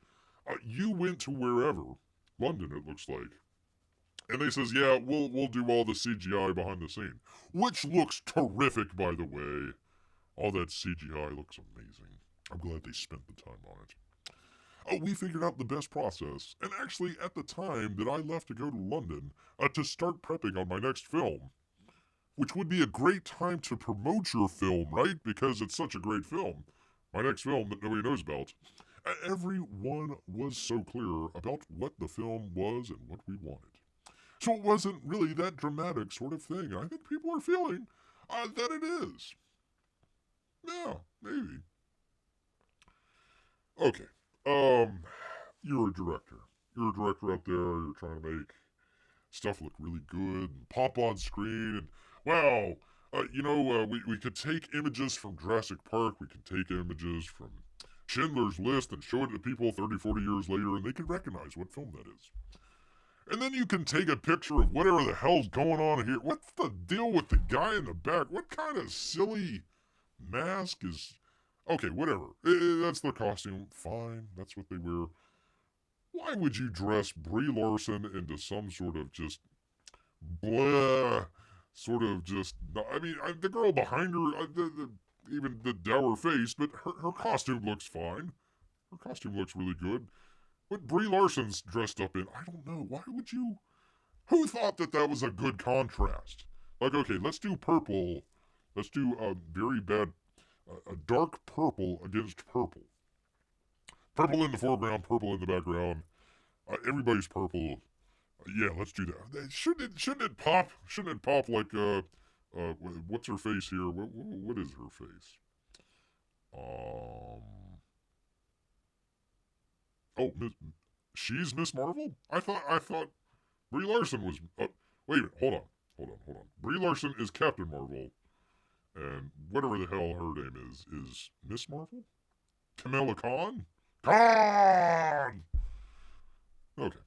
you went to wherever, London it looks like, and they says, yeah, we'll do all the CGI behind the scene, which looks terrific, by the way. All that CGI looks amazing. I'm glad they spent the time on it. we figured out the best process. And actually, at the time that I left to go to London to start prepping on my next film, which would be a great time to promote your film, right? Because it's such a great film. My next film that nobody knows about. Everyone was so clear about what the film was and what we wanted. So it wasn't really that dramatic sort of thing. And I think people are feeling that it is. Yeah, maybe. Okay. You're a director. You're a director out there. You're trying to make stuff look really good and pop on screen. And, wow, we could take images from Jurassic Park. We can take images from Schindler's List and show it to people 30, 40 years later, and they can recognize what film that is. And then you can take a picture of whatever the hell's going on here. What's the deal with the guy in the back? What kind of silly mask is... Okay, whatever. That's their costume. Fine, that's what they wear. Why would you dress Brie Larson into some sort of just... blah... sort of just... I mean, the girl behind her, even the dour face, but her costume looks fine. Her costume looks really good. What Brie Larson's dressed up in, I don't know. Why would you... Who thought that was a good contrast? Like, okay, let's do purple. Let's do a very bad... a dark purple against purple. Purple in the foreground, purple in the background. Everybody's purple. Yeah, let's do that. Shouldn't it pop? Shouldn't it pop like, what's her face here? What is her face? Oh, she's Miss Marvel? I thought Brie Larson was... wait a minute, hold on. Brie Larson is Captain Marvel, and whatever the hell her name is Miss Marvel? Kamala Khan? Khan! Okay.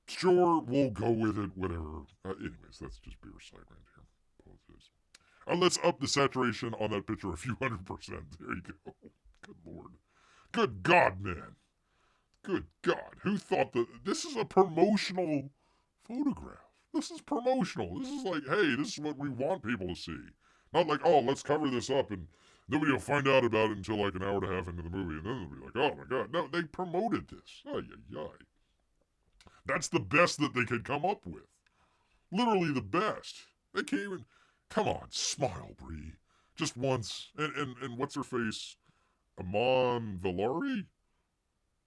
Sure, we'll go with it, whatever. Anyways, that's just beer side right here. Apologize. Let's up the saturation on that picture a few 100%. There you go. Good Lord. Good God, man. Good God, who thought that this is a promotional photograph? This is promotional. This is like, hey, this is what we want people to see. Not like, oh, let's cover this up and nobody will find out about it until like an hour and a half into the movie, and then they'll be like, oh my God. No, they promoted this. Ay, ay, ay. That's the best that they could come up with. Literally the best. They can't even... Come on, smile, Brie. Just once. And what's her face? Amon Valari?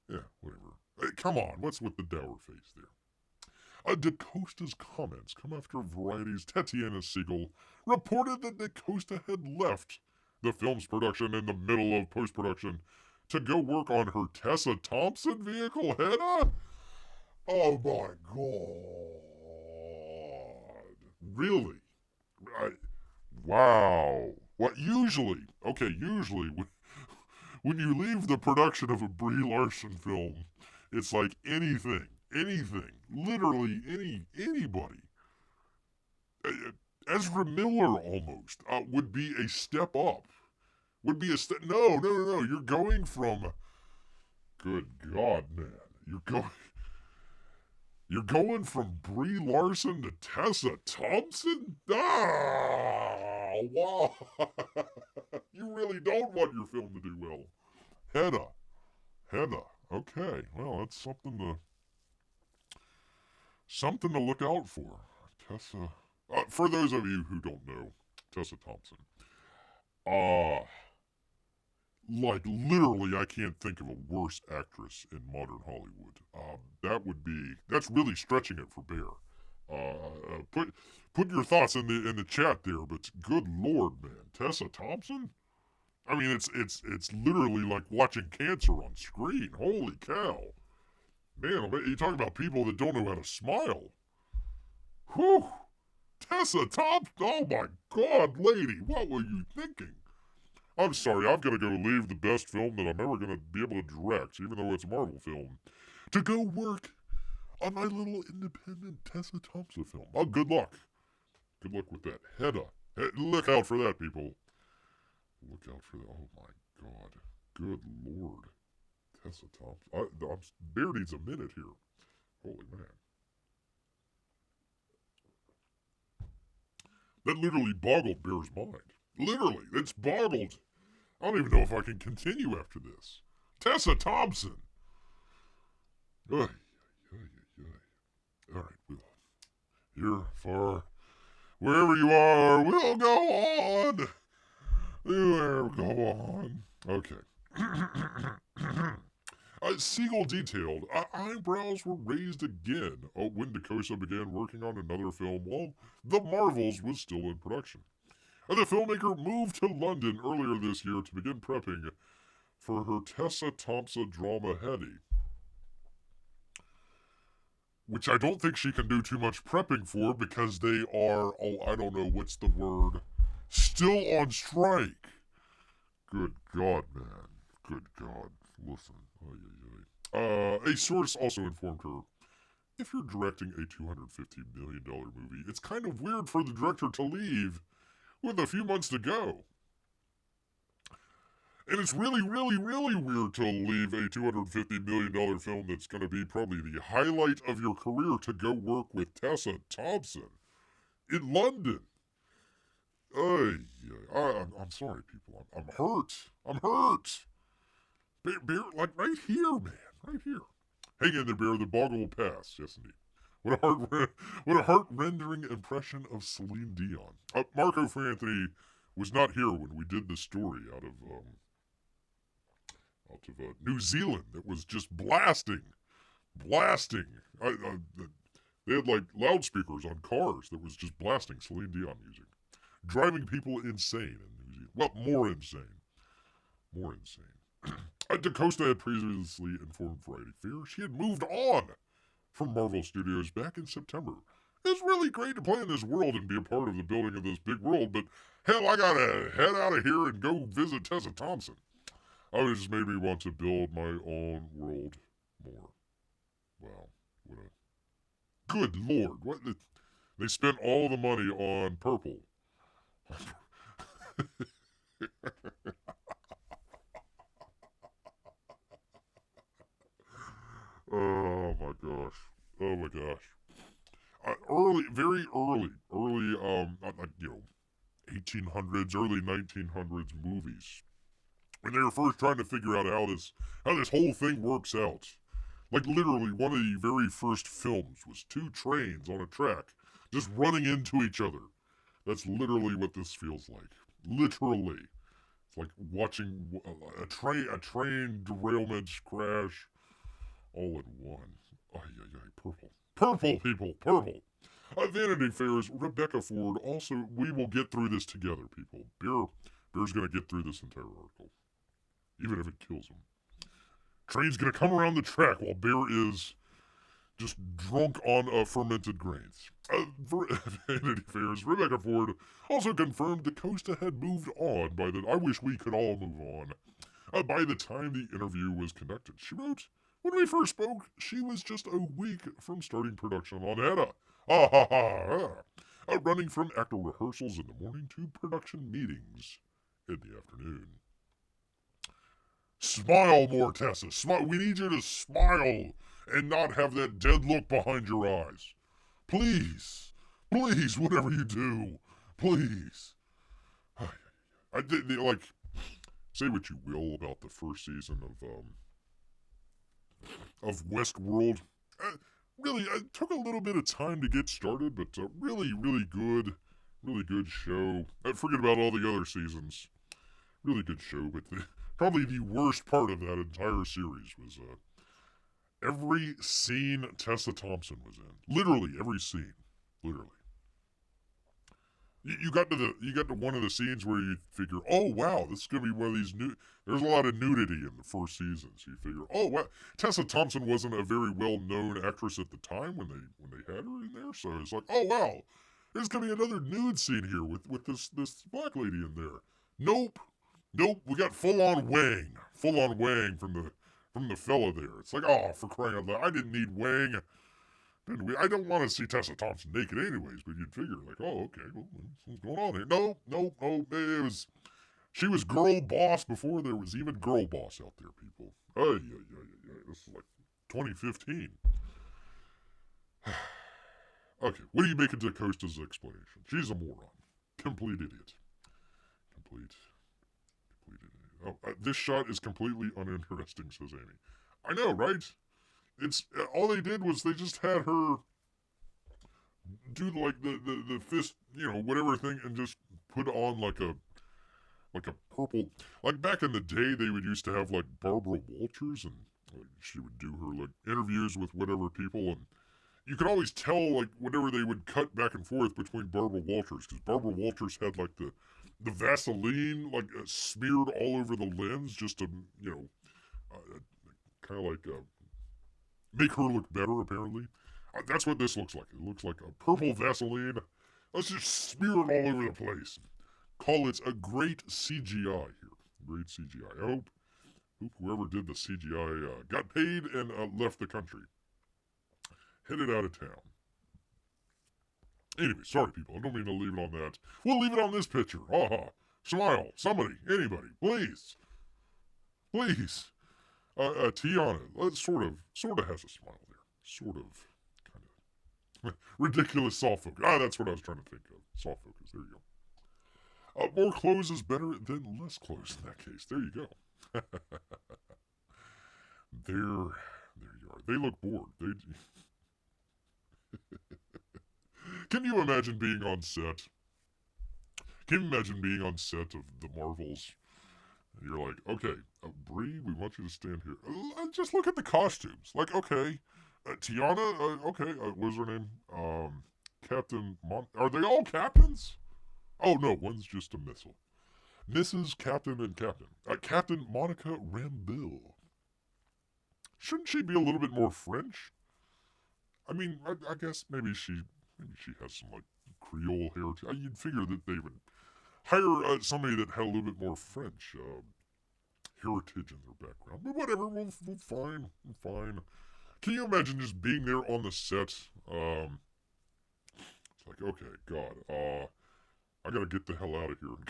Yeah, whatever. Hey, come on, what's with the dour face there? DaCosta's comments come after Variety's Tatiana Siegel reported that DaCosta had left the film's production in the middle of post-production to go work on her Tessa Thompson vehicle, Hedda? Oh my God. Really? Wow. What usually when you leave the production of a Brie Larson film, it's like anything, literally anybody. Ezra Miller almost would be a step up. Would be a step. No. You're going from. Good God, man. You're going from Brie Larson to Tessa Thompson? Ah, wow. You really don't want your film to do well. Hedda. Okay, well, that's something to look out for. Tessa. For those of you who don't know, Tessa Thompson. Like, literally, I can't think of a worse actress in modern Hollywood. That's really stretching it for bear. Put your thoughts in the chat there, but good Lord, man. Tessa Thompson? I mean, it's literally like watching cancer on screen. Holy cow. Man, you talk about people that don't know how to smile. Whew. Tessa Thompson? Oh my God, lady, what were you thinking? I'm sorry, I've got to go leave the best film that I'm ever going to be able to direct, even though it's a Marvel film, to go work on my little independent Tessa Thompson film. Oh, good luck. Good luck with that. Hedda. Look out for that, people. Look out for that. Oh, my God. Good Lord. Tessa Thompson. Bear needs a minute here. Holy man. That literally boggled Bear's mind. Literally, it's boggled. I don't even know if I can continue after this. Tessa Thompson. Ay, ay, ay, ay. All right, we'll here for wherever you are, we'll go on. We'll go on. Okay. Siegel detailed, eyebrows were raised again when DaCosta began working on another film while The Marvels was still in production. The filmmaker moved to London earlier this year to begin prepping for her Tessa Thompson drama Hetty, which I don't think she can do too much prepping for because they are, I don't know what's the word, still on strike. Good God, man. Good God. Listen. A source also informed her, if you're directing a $250 million movie, it's kind of weird for the director to leave with a few months to go. And it's really, really, really weird to leave a $250 million film that's going to be probably the highlight of your career to go work with Tessa Thompson in London. I'm sorry, people. I'm hurt. I'm hurt. Bear, like right here, man. Right here. Hang in there, Bear. The boggle will pass. Yes, indeed. What a heart-rendering impression of Celine Dion. Marco Franthony was not here when we did the story out of New Zealand that was just blasting. They had like loudspeakers on cars that was just blasting Celine Dion music, driving people insane in New Zealand. Well, more insane. DaCosta had previously informed Variety Fair she had moved on from Marvel Studios back in September. It's really great to play in this world and be a part of the building of this big world, but hell, I gotta head out of here and go visit Tessa Thompson. I would just maybe want to build my own world more. Wow, what a good lord! They spent all the money on purple. Oh my gosh! Oh my gosh! Very early, 1800s, early 1900s movies when they were first trying to figure out how this whole thing works out. Like literally, one of the very first films was two trains on a track just running into each other. That's literally what this feels like. Literally, it's like watching a train derailment crash all in one. Purple people, purple. Vanity Fair's Rebecca Ford also, we will get through this together, people. Bear's gonna get through this entire article, even if it kills him. Train's gonna come around the track while Bear is just drunk on fermented grains. Vanity Fair's Rebecca Ford also confirmed DaCosta had moved on by the. I wish we could all move on. By the time the interview was conducted, she wrote, when we first spoke, she was just a week from starting production on Hedda. Running from actor rehearsals in the morning to production meetings in the afternoon. Smile more, Tessa. Smile. We need you to smile and not have that dead look behind your eyes. Please. Please, whatever you do. Please. Say what you will about the first season of Westworld. Really, it took a little bit of time to get started, but really good show. Forget about all the other seasons. Really good show, but probably the worst part of that entire series was every scene Tessa Thompson was in. Literally every scene. Literally. You got to one of the scenes where you figure, oh wow, this is gonna be one of these new. There's a lot of nudity in the first season, so you figure, oh wow, Tessa Thompson wasn't a very well known actress at the time when they had her in there, so it's like, oh wow, there's gonna be another nude scene here with this black lady in there. Nope, we got full on Wang from the fella there. It's like, oh, for crying out loud, I didn't need Wang. I don't want to see Tessa Thompson naked anyways, but you'd figure, like, oh, okay, well, what's going on here? No, she was girl boss before there was even girl boss out there, people. This is like 2015. Okay, what do you make of DaCosta's explanation? She's a moron. Complete idiot. Complete idiot. Oh, this shot is completely uninteresting, says Amy. I know, right? It's all they did was they just had her do like the fist, whatever thing, and just put on like a purple. Like back in the day, they would used to have like Barbara Walters, and like, she would do her like interviews with whatever people, and you could always tell like whenever they would cut back and forth between Barbara Walters, because Barbara Walters had like the Vaseline like smeared all over the lens just to kind of like make her look better. Apparently, that's what this looks like. It looks like a purple Vaseline. Let's just smear it all over the place. Call it a great CGI here. Great CGI. I hope whoever did the CGI got paid and left the country. Headed out of town. Anyway, sorry people, I don't mean to leave it on that. We'll leave it on this picture. Aha. Smile. Somebody. Anybody. Please. Please. Tiana. Sort of has a smile there. Sort of. Kind of. Ridiculous soft focus. That's what I was trying to think of. Soft focus. There you go. More clothes is better than less clothes in that case. There you go. There you are. They look bored. Can you imagine being on set? Can you imagine being on set of The Marvels? And you're like, okay, Bree, we want you to stand here. Just look at the costumes. Like, okay, Tiana, okay, what's her name? Captain are they all captains? Oh, no, one's just a missile. Mrs. Captain and Captain. Captain Monica Rambeau. Shouldn't she be a little bit more French? I mean, I guess maybe she has some, like, Creole heritage. You'd figure that they would hire somebody that had a little bit more French heritage in their background. But whatever, we'll fine. Can you imagine just being there on the set? It's like, okay, God, I gotta get the hell out of here and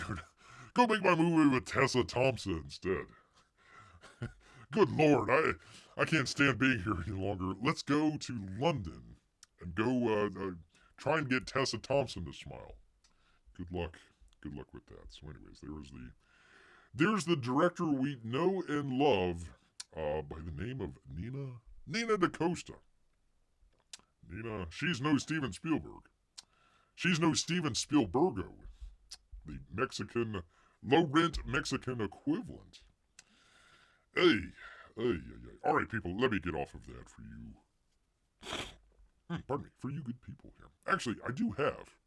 go make my movie with Tessa Thompson instead. Good Lord, I can't stand being here any longer. Let's go to London and go try and get Tessa Thompson to smile. Good luck with that. So anyways, there's the director we know and love by the name of Nina DaCosta. Nina, she's no Steven Spielberg. She's no Steven Spielbergo, the Mexican, low-rent Mexican equivalent. Hey. All right, people, let me get off of that for you. Pardon me, for you good people here. Actually, I do have.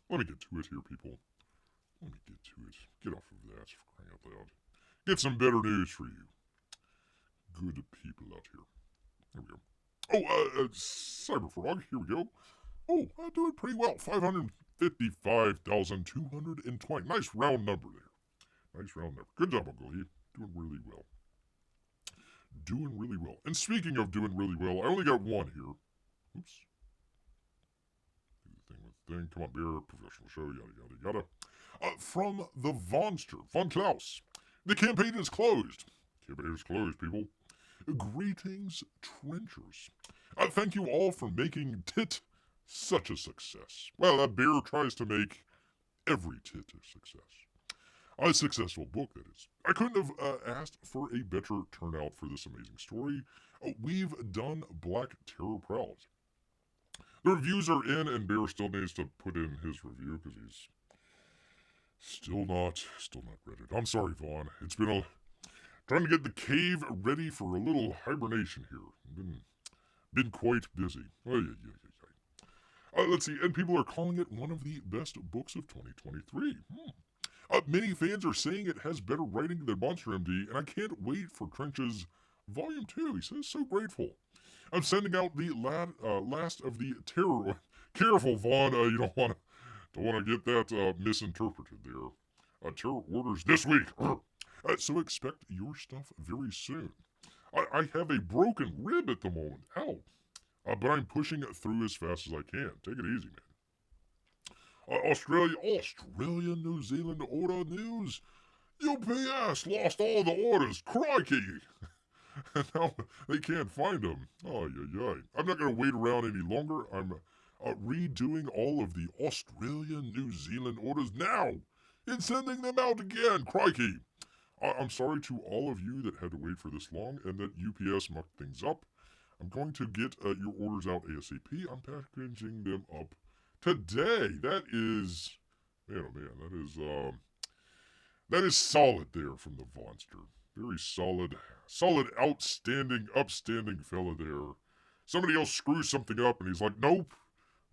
Let me get to it here, people. Let me get to it. Get off of that, for crying out loud. Get some better news for you. Good people out here. There we go. Oh, CyberFrog, here we go. Oh, I'm doing pretty well. 555,220. Nice round number there. Nice round number. Good job, Uncle E. Doing really well. And speaking of doing really well, I only got one here. Oops. Do the thing with the thing. Come on, beer. Professional show. Yada. From the Vonster. Von Klaus. The campaign is closed. People. Greetings, trenchers. Thank you all for making Tit such a success. Well, that beer tries to make every tit a success. A successful book, that is. I couldn't have asked for a better turnout for this amazing story. We've done Black Terror proud. The reviews are in, and Bear still needs to put in his review because he's still not read it. I'm sorry, Vaughn. It's been trying to get the cave ready for a little hibernation here. Been quite busy. Let's see, and people are calling it one of the best books of 2023. Many fans are saying it has better writing than Monster MD, and I can't wait for Trench's Volume 2. He says so grateful. I'm sending out the last of the terror. Careful, Vaughn. You don't want to get that misinterpreted there. Terror orders this week. So expect your stuff very soon. I have a broken rib at the moment. Ow. But I'm pushing it through as fast as I can. Take it easy, man. Australia, New Zealand order news. UPS lost all the orders. Crikey. And now they can't find them. I'm not going to wait around any longer. I'm redoing all of the Australian, New Zealand orders now and sending them out again. Crikey. I'm sorry to all of you that had to wait for this long and that UPS mucked things up. I'm going to get your orders out ASAP. I'm packaging them up today. That is, man, oh man, that is solid there from the Vonster. Very solid, outstanding, upstanding fella there. Somebody else screws something up, and he's like, nope,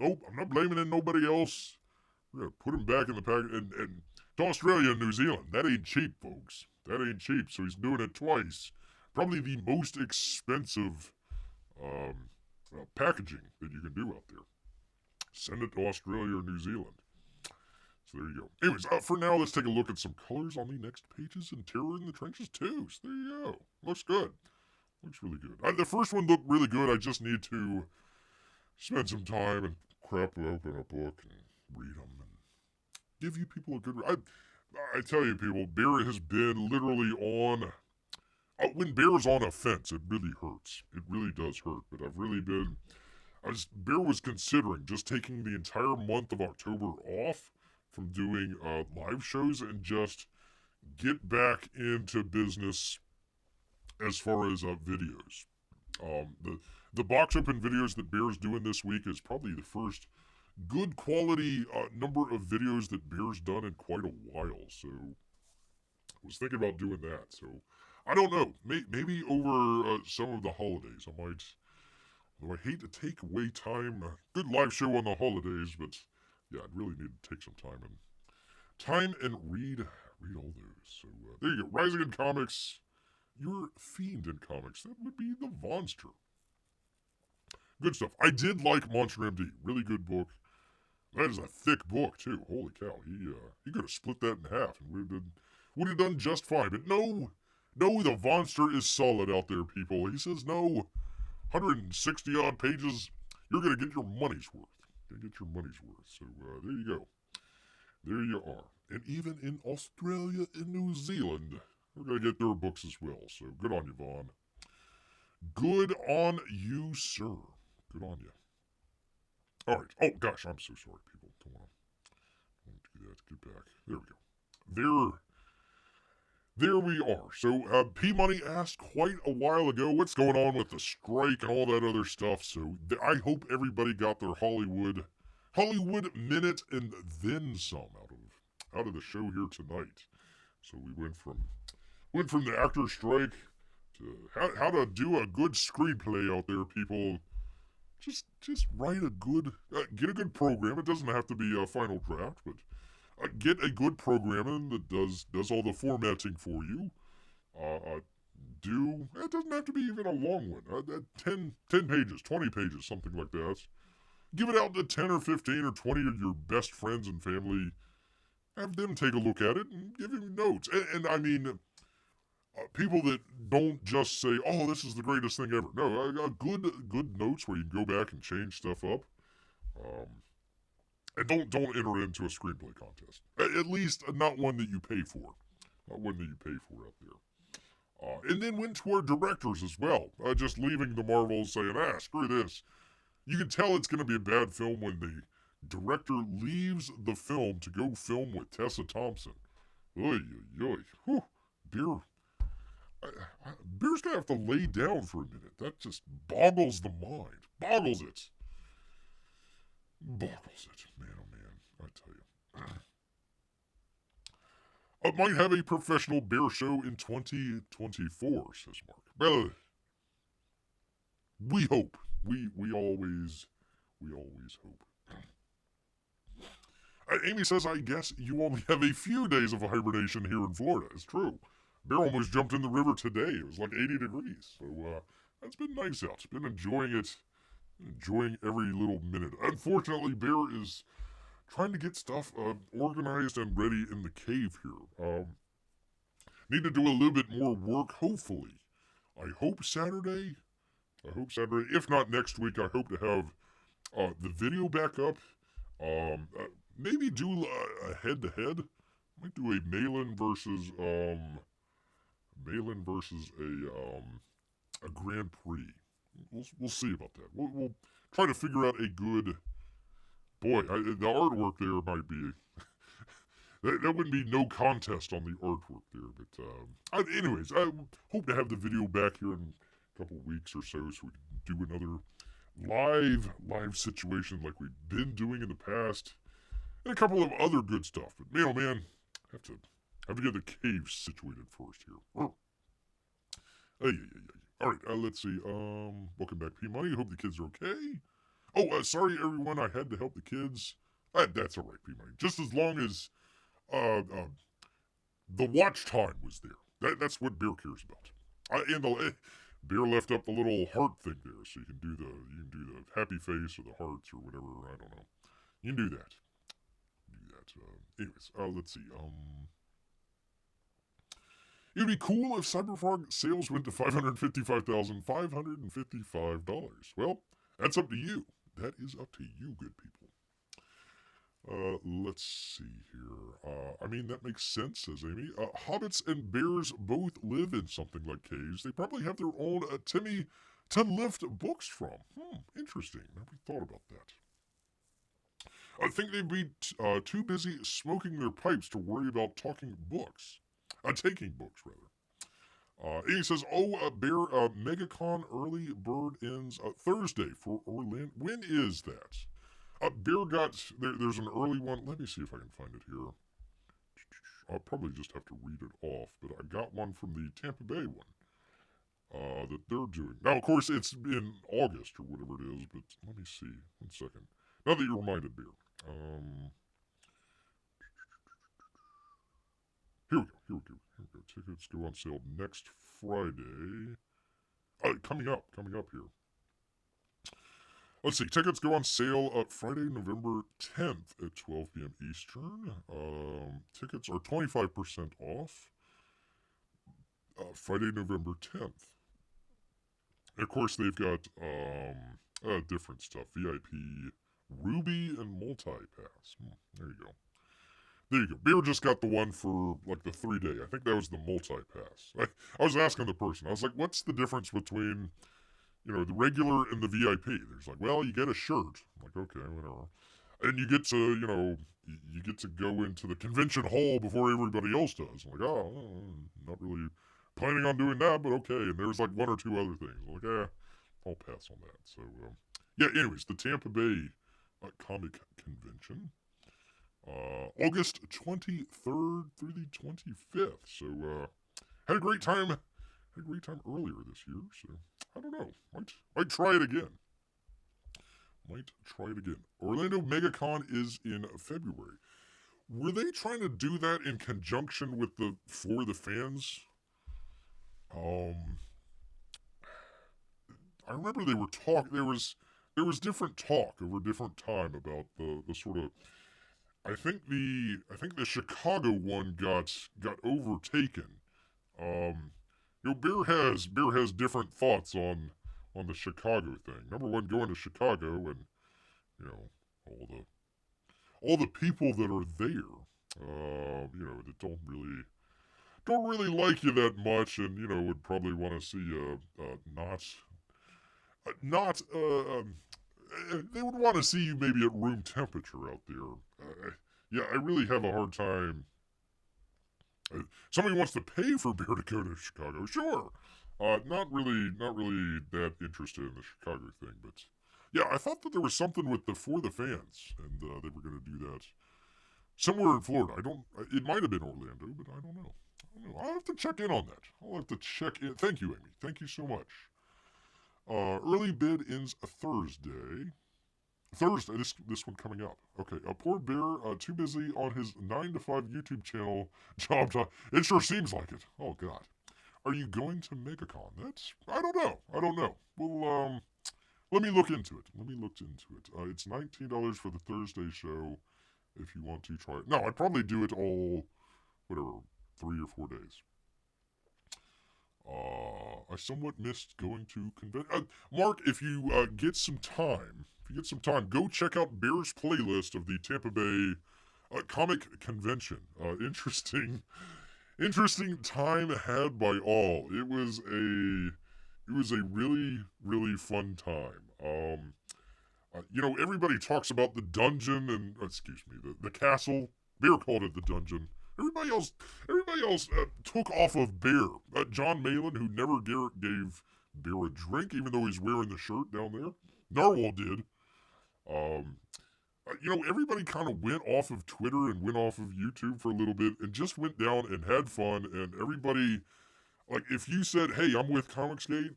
I'm not blaming it on nobody else. We're going to put him back in the pack. And to Australia and New Zealand, that ain't cheap, folks. That ain't cheap, so he's doing it twice. Probably the most expensive packaging that you can do out there. Send it to Australia or New Zealand. So there you go. Anyways, for now, let's take a look at some colors on the next pages and Terror in the Trenches too. So there you go. Looks good. Looks really good. The first one looked really good. I just need to spend some time and crap open a book and read them and give you people a good... I tell you, people, Bear has been literally on... when Bear's on a fence, it really hurts. It really does hurt. But I've really been... Bear was considering just taking the entire month of October off from doing live shows and just get back into business as far as videos. The box open videos that Bear's doing this week is probably the first good quality number of videos that Bear's done in quite a while. So I was thinking about doing that. So I don't know. Maybe over some of the holidays I might. Though I hate to take away time. Good live show on the holidays, but yeah, I'd really need to take some time and read all those. So there you go. Rising in Comics. Your Fiend in Comics. That would be the Vonster. Good stuff. I did like Monster MD. Really good book. That is a thick book too. Holy cow. He could have split that in half and would have done just fine. But no, the Vonster is solid out there, people. He says no. 160 odd pages. You're gonna get your money's worth. So there you go. There you are. And even in Australia and New Zealand, we're gonna get their books as well. So good on you, Vaughn. Good on you, sir. Good on you. All right. Oh gosh, I'm so sorry, people. Don't want to do that. Get back. There we go. There we are. So, P-Money asked quite a while ago what's going on with the strike and all that other stuff. So, I hope everybody got their Hollywood minute and then some out of the show here tonight. So we went from the actor strike to how to do a good screenplay out there, people. Just write a good, get a good program. It doesn't have to be a final draft, but get a good program that does all the formatting for you. It doesn't have to be even a long one. 10 pages, 20 pages, something like that. Give it out to 10 or 15 or 20 of your best friends and family. Have them take a look at it and give you notes. And I mean, people that don't just say, "Oh, this is the greatest thing ever." No, good notes where you can go back and change stuff up. And don't enter into a screenplay contest. At least not one that you pay for. Not one that you pay for out there. And then went to our directors as well. Just leaving the Marvels saying, screw this. You can tell it's going to be a bad film when the director leaves the film to go film with Tessa Thompson. Oy, oy, oy. Whew. Beer's going to have to lay down for a minute. That just boggles the mind. Boggles it. Man, oh man, I tell you. I might have a professional bear show in 2024, says Mark. Well, we hope. We always hope. Amy says, I guess you only have a few days of hibernation here in Florida. It's true. Bear almost jumped in the river today. It was like 80 degrees. So, that's been nice out. It's been enjoying it. Enjoying every little minute. Unfortunately, Bear is trying to get stuff organized and ready in the cave here. Need to do a little bit more work, hopefully. I hope Saturday. If not next week, I hope to have the video back up. Maybe do a head-to-head. Might do a Malin versus a Grand Prix. We'll see about that. We'll try to figure out a good... Boy, the artwork there might be... that wouldn't be no contest on the artwork there. But anyways, I hope to have the video back here in a couple weeks or so we can do another live situation like we've been doing in the past, and a couple of other good stuff. But man, oh man, have to get the cave situated first here. All right, let's see. Welcome back, P Money. Hope the kids are okay. Oh, sorry everyone, I had to help the kids. That's all right, P Money. Just as long as the watch time was there. That's what Bear cares about. And Bear left up the little heart thing there, so you can do the happy face or the hearts or whatever. I don't know. You can do that. Anyways, let's see. It'd be cool if CyberFrog sales went to $555,555. Well, that's up to you. That is up to you, good people. Let's see here. I mean, that makes sense, says Amy. Hobbits and bears both live in something like caves. They probably have their own Timmy to lift books from. Interesting. Never thought about that. I think they'd be too busy smoking their pipes to worry about taking books, rather. Amy says, Bear, MegaCon early bird ends Thursday for Orlando. When is that? Bear got, there's an early one. Let me see if I can find it here. I'll probably just have to read it off, but I got one from the Tampa Bay one that they're doing. Now, of course, it's in August or whatever it is, but let me see. 1 second. Now that you reminded, Bear. Here we go. Tickets go on sale next Friday. Coming up here. Let's see. Tickets go on sale Friday, November 10th at 12 p.m. Eastern. Tickets are 25% off. Friday, November 10th. And of course, they've got different stuff. VIP, Ruby, and Multi-Pass. There you go. Bear just got the one for, like, the 3-day. I think that was the Multi-Pass. I was asking the person. I was like, what's the difference between, the regular and the VIP? There's like, well, you get a shirt. I'm like, okay, whatever. And you get to, you get to go into the convention hall before everybody else does. I'm like, not really planning on doing that, but okay. And there's like 1 or 2 other things. I'm like, I'll pass on that. So, anyways, the Tampa Bay Comic Convention. August 23rd through the 25th. So, had a great time earlier this year. So, I don't know. Might try it again. Orlando MegaCon is in February. Were they trying to do that in conjunction with the For the Fans? I remember they were there was different talk over different time about the sort of. I think the Chicago one got overtaken. Bear has different thoughts on the Chicago thing. Number one, going to Chicago and all the people that are there, that don't really like you that much, and would probably want to see they would want to see you maybe at room temperature out there. I really have a hard time. Somebody wants to pay for Bear to go to Chicago, sure. Not really that interested in the Chicago thing, but I thought that there was something with the For the Fans, and they were going to do that somewhere in Florida. It might have been Orlando, but I don't know. I'll have to check in on that. Thank you, Amy. Thank you so much. Early bid ends Thursday, this one coming up. Okay, poor Bear, too busy on his 9 to 5 YouTube channel job. It sure seems like it. Oh, God. Are you going to MegaCon? I don't know. Well, let me look into it. It's $19 for the Thursday show if you want to try it. No, I'd probably do it all, 3 or 4 days. I somewhat missed going to convention. Mark, if you get some time, go check out Bear's playlist of the Tampa Bay Comic Convention. Interesting time had by all. It was a really, really fun time. Everybody talks about the dungeon and, the castle. Bear called it the dungeon. Everybody else took off of Bear. John Malin, who never gave Bear a drink, even though he's wearing the shirt down there. Narwhal did. Um, everybody kind of went off of Twitter and went off of YouTube for a little bit and just went down and had fun. And everybody, like, if you said, hey, I'm with Comicsgate,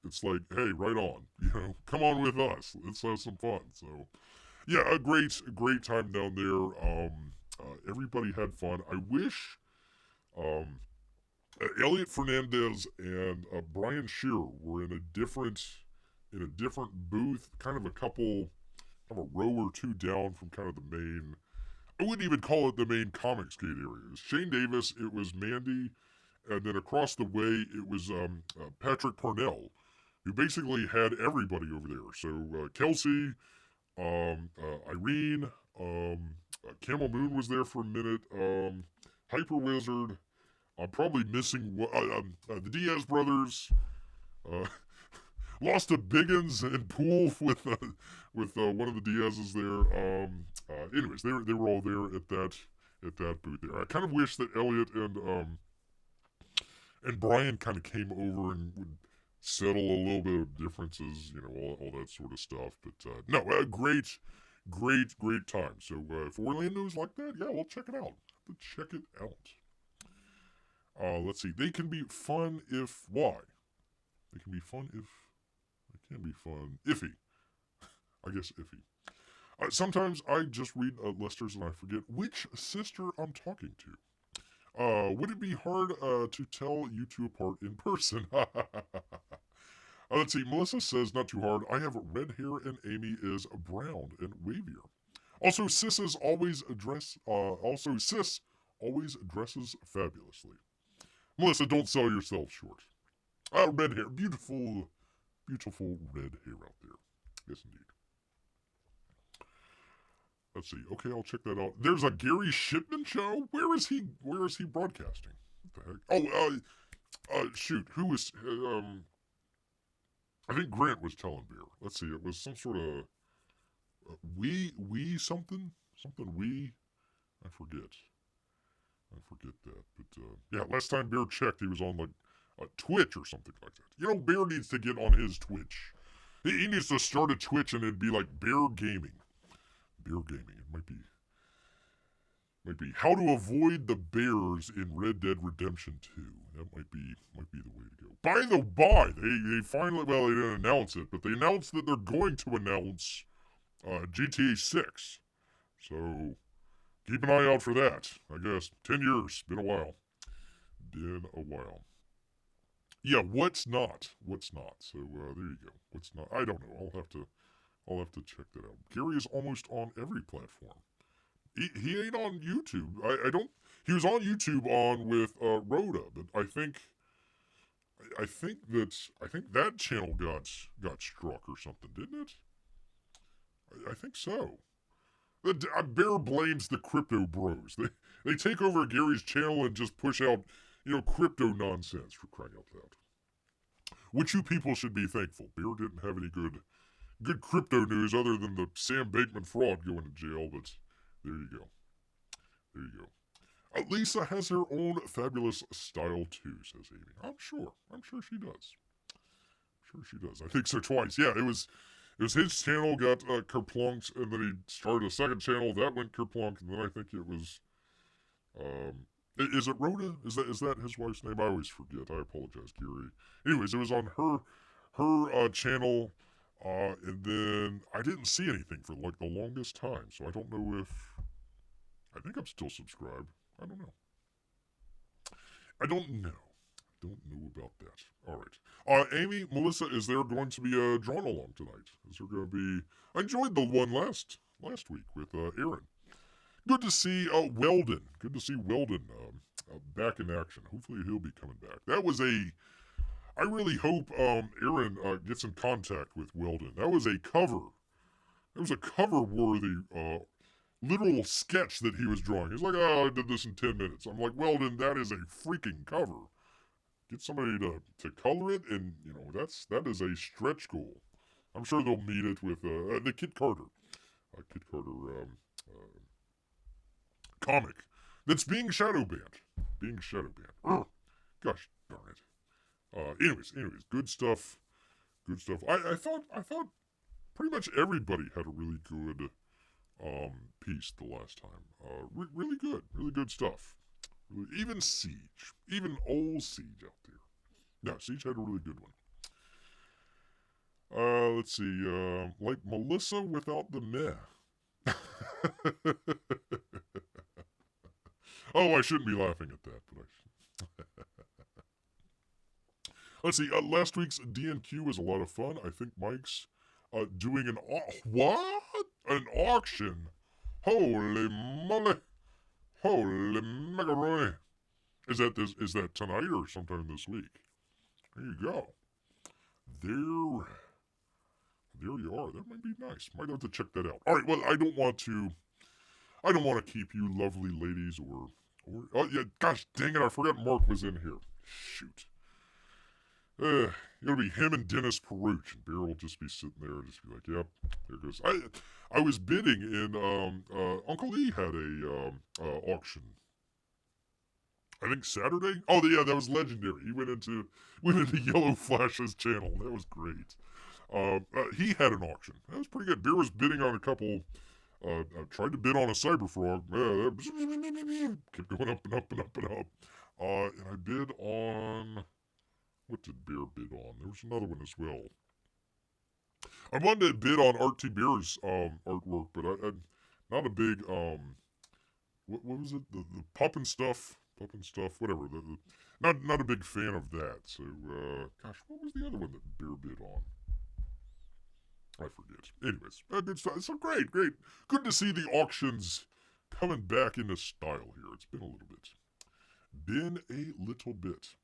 it's like, hey, right on. Come on with us. Let's have some fun. So, yeah, a great time down there. Everybody had fun. I wish Elliot Fernandez and Brian Shearer were in a different booth, kind of a row or two down from kind of the main. I wouldn't even call it the main Comicsgate area. It was Shane Davis, it was Mandy, and then across the way it was Patrick Parnell, who basically had everybody over there. So Kelsey, Irene, Camel Moon was there for a minute, Hyper Wizard. I'm probably missing the Diaz brothers. Lost to Biggins and Poole with one of the Diaz's there. Anyways, they were all there at that booth there. I kind of wish that Elliot and Brian kind of came over and would settle a little bit of differences, all that sort of stuff. But no, great time. So if Orlando's like that, yeah, we'll check it out. Check it out. Let's see. They can be fun if why? They can be fun if they can be fun iffy. I guess iffy. Sometimes I just read listers and I forget which sister I'm talking to. Would it be hard to tell you two apart in person? Let's see. Melissa says not too hard. I have red hair and Amy is brown and wavier. Also, sis always dresses fabulously. Melissa, don't sell yourself short. Red hair. Beautiful red hair out there. Yes, indeed. Let's see. Okay, I'll check that out. There's a Gary Shipman show? Where is he broadcasting? What the heck? Oh, shoot. Who was, I think Grant was telling Bear. Let's see. It was some sort of, something? Something I forget that. But, yeah, last time Bear checked, he was on, like, Twitch or something like that. Bear needs to get on his Twitch. He needs to start a Twitch and it'd be like Bear Gaming. Bear Gaming. It might be how to avoid the bears in Red Dead Redemption 2. That might be the way to go. By the by, they finally, well, they didn't announce it, but they announced that they're going to announce GTA 6. So keep an eye out for that. I guess 10 years. Been a while. Yeah, what's not? So there you go. What's not? I don't know. I'll have to check that out. Gary is almost on every platform. He ain't on YouTube. I don't. He was on YouTube with Rhoda, but I think that channel got struck or something, didn't it? I think so. Bear blames the crypto bros. They take over Gary's channel and just push out crypto nonsense, for crying out loud. Which you people should be thankful. Bear didn't have any good crypto news other than the Sam Bankman fraud going to jail, but there you go. Lisa has her own fabulous style too, says Amy. I'm sure she does. I think so twice. Yeah, it was his channel got kerplunked, and then he started a second channel that went kerplunk, and then I think it was is it Rhoda? Is that his wife's name? I always forget. I apologize, Gary. Anyways, it was on her channel. And then I didn't see anything for like the longest time, so I don't know if I think I'm still subscribed. I don't know. Don't know about that. All right. Amy, Melissa, is there going to be a drawn along tonight? Is there going to be? I enjoyed the one last week with Aaron. Good to see Weldon. Back in action. Hopefully he'll be coming back. I really hope Aaron gets in contact with Weldon. That was a cover. It was a cover-worthy literal sketch that he was drawing. He's like, I did this in 10 minutes. I'm like, Weldon, that is a freaking cover. Get somebody to color it, and, that is a stretch goal. I'm sure they'll meet it with the Kid Carter. Comic that's being shadow banned. Gosh darn it. Anyways, good stuff. Good stuff. I thought pretty much everybody had a really good piece the last time. Really good stuff. Even Siege, even old Siege out there. Yeah, Siege had a really good one. Let's see. Like Melissa without the meh. Oh, I shouldn't be laughing at that, but I should. Let's see. Last week's DNQ was a lot of fun. I think Mike's doing an what? An auction? Holy moly! Holy macaroni! Is that tonight or sometime this week? There you go. There you are. That might be nice. Might have to check that out. All right. Well, I don't want to keep you lovely ladies or oh yeah. Gosh dang it! I forgot Mark was in here. Shoot. It'll be him and Dennis Peruch, and Bear will just be sitting there, just be like, "Yep, there goes." I was bidding, and Uncle E had a auction. I think Saturday. Oh yeah, that was legendary. He went into Yellow Flash's channel. That was great. He had an auction. That was pretty good. Bear was bidding on a couple. Tried to bid on a CyberFrog. Kept going up and up and up and up. And I bid on. What did Bear bid on? There was another one as well. I wanted to bid on Art T. Bear's artwork, but I'm not a big what was it? The Puppin' Stuff, whatever. Not a big fan of that. So gosh, what was the other one that Bear bid on? I forget. Anyways, good stuff. So great. Good to see the auctions coming back into style here. It's been a little bit.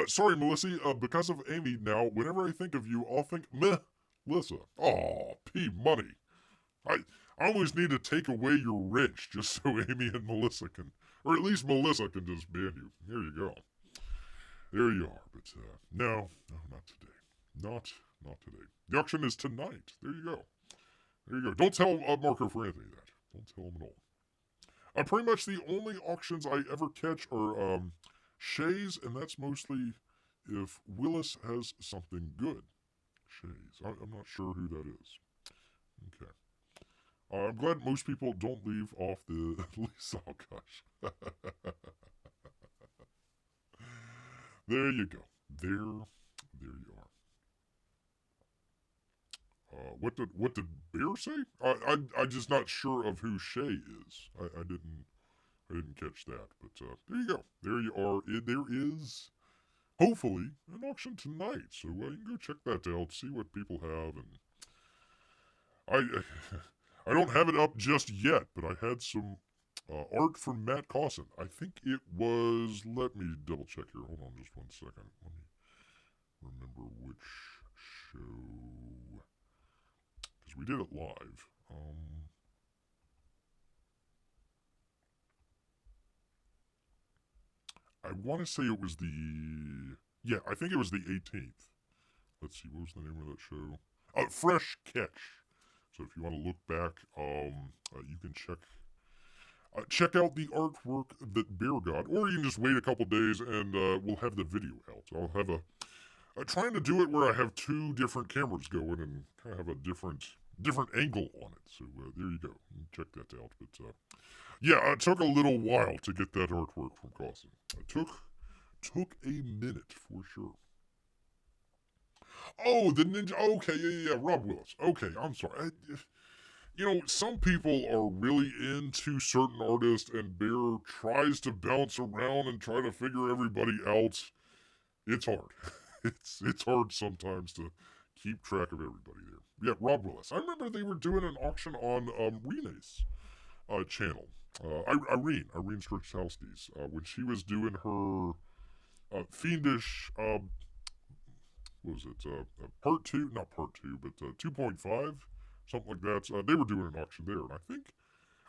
Sorry, Melissa. Because of Amy now, whenever I think of you, I'll think, meh, Melissa. Aw, P money. I always need to take away your wrench just so Amy and Melissa can, or at least Melissa can just ban you. There you go. There you are. But no, not today. Not today. The auction is tonight. There you go. Don't tell Marco for Anthony that. Don't tell him at all. Pretty much the only auctions I ever catch are Shays, and that's mostly if Willis has something good. Shays. I'm not sure who that is. Okay. I'm glad most people don't leave off the lease. Oh, gosh. There you go. There you are. What did Bear say? I'm just not sure of who Shay is. I didn't catch that, but there you go. There you are. There is hopefully an auction tonight, so you can go check that out, see what people have, and I don't have it up just yet, but I had some art from Matt Cawson. I think it was. Let me double check here. Hold on, just 1 second. Let me remember which show, because we did it live. I want to say it was I think it was the 18th. Let's see, what was the name of that show? Fresh Catch. So if you want to look back, you can check out the artwork that Bear got, or you can just wait a couple days and we'll have the video out. I'll have trying to do it where I have 2 different cameras going and kind of have a different angle on it. So there you go. You can check that out. But yeah, it took a little while to get that artwork from Cawson. It took a minute for sure. Oh, the ninja. Okay, yeah. Rob Willis. Okay, I'm sorry. Some people are really into certain artists, and Bear tries to bounce around and try to figure everybody out. It's hard. It's hard sometimes to keep track of everybody there. Yeah, Rob Willis. I remember they were doing an auction on Renee's channel. Irene Strychalski's, when she was doing her Fiendish, what was it, part 2, not part 2, but 2.5, something like that. They were doing an auction there, and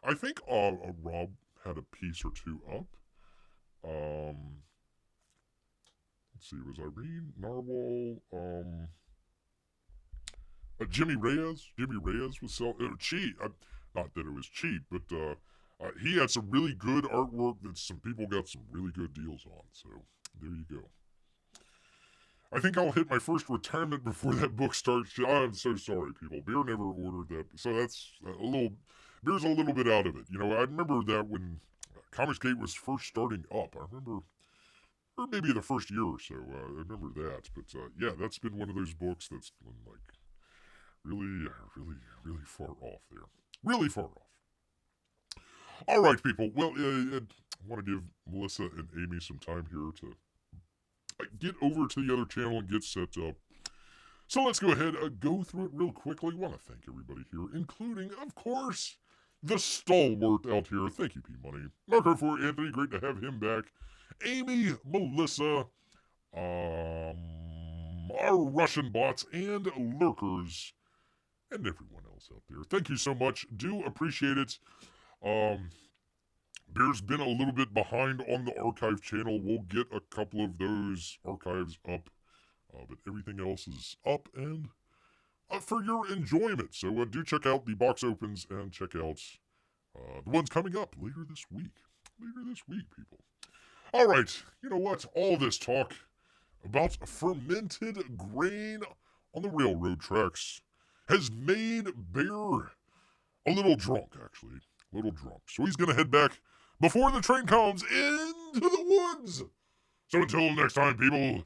I think Rob had a piece or 2 up. Let's see, it was Irene, Narwhal, Jimmy Reyes was selling cheap. Not that it was cheap, but He had some really good artwork that some people got some really good deals on. So there you go. I think I'll hit my first retirement before that book starts. I'm so sorry, people. Beer never ordered that. So that's Beer's a little bit out of it. I remember that when Comicsgate was first starting up. I remember, or maybe the first year or so. I remember that. But yeah, that's been one of those books that's been like really, really, really far off there. Really far off. All right, people. Well, I want to give Melissa and Amy some time here to get over to the other channel and get set up. So let's go ahead and go through it real quickly. I want to thank everybody here, including, of course, the stalwart out here. Thank you, P-Money. Marco for Anthony. Great to have him back. Amy, Melissa, our Russian bots, and lurkers, and everyone else out there. Thank you so much. Do appreciate it. Bear's been a little bit behind on the archive channel. We'll get a couple of those archives up, but everything else is up and for your enjoyment. So do check out the box opens and check out the ones coming up later this week. Later this week, people. All right, you know what? All this talk about fermented grain on the railroad tracks has made Bear a little drunk, actually. A little drunk. So he's going to head back before the train comes into the woods. So until next time, people,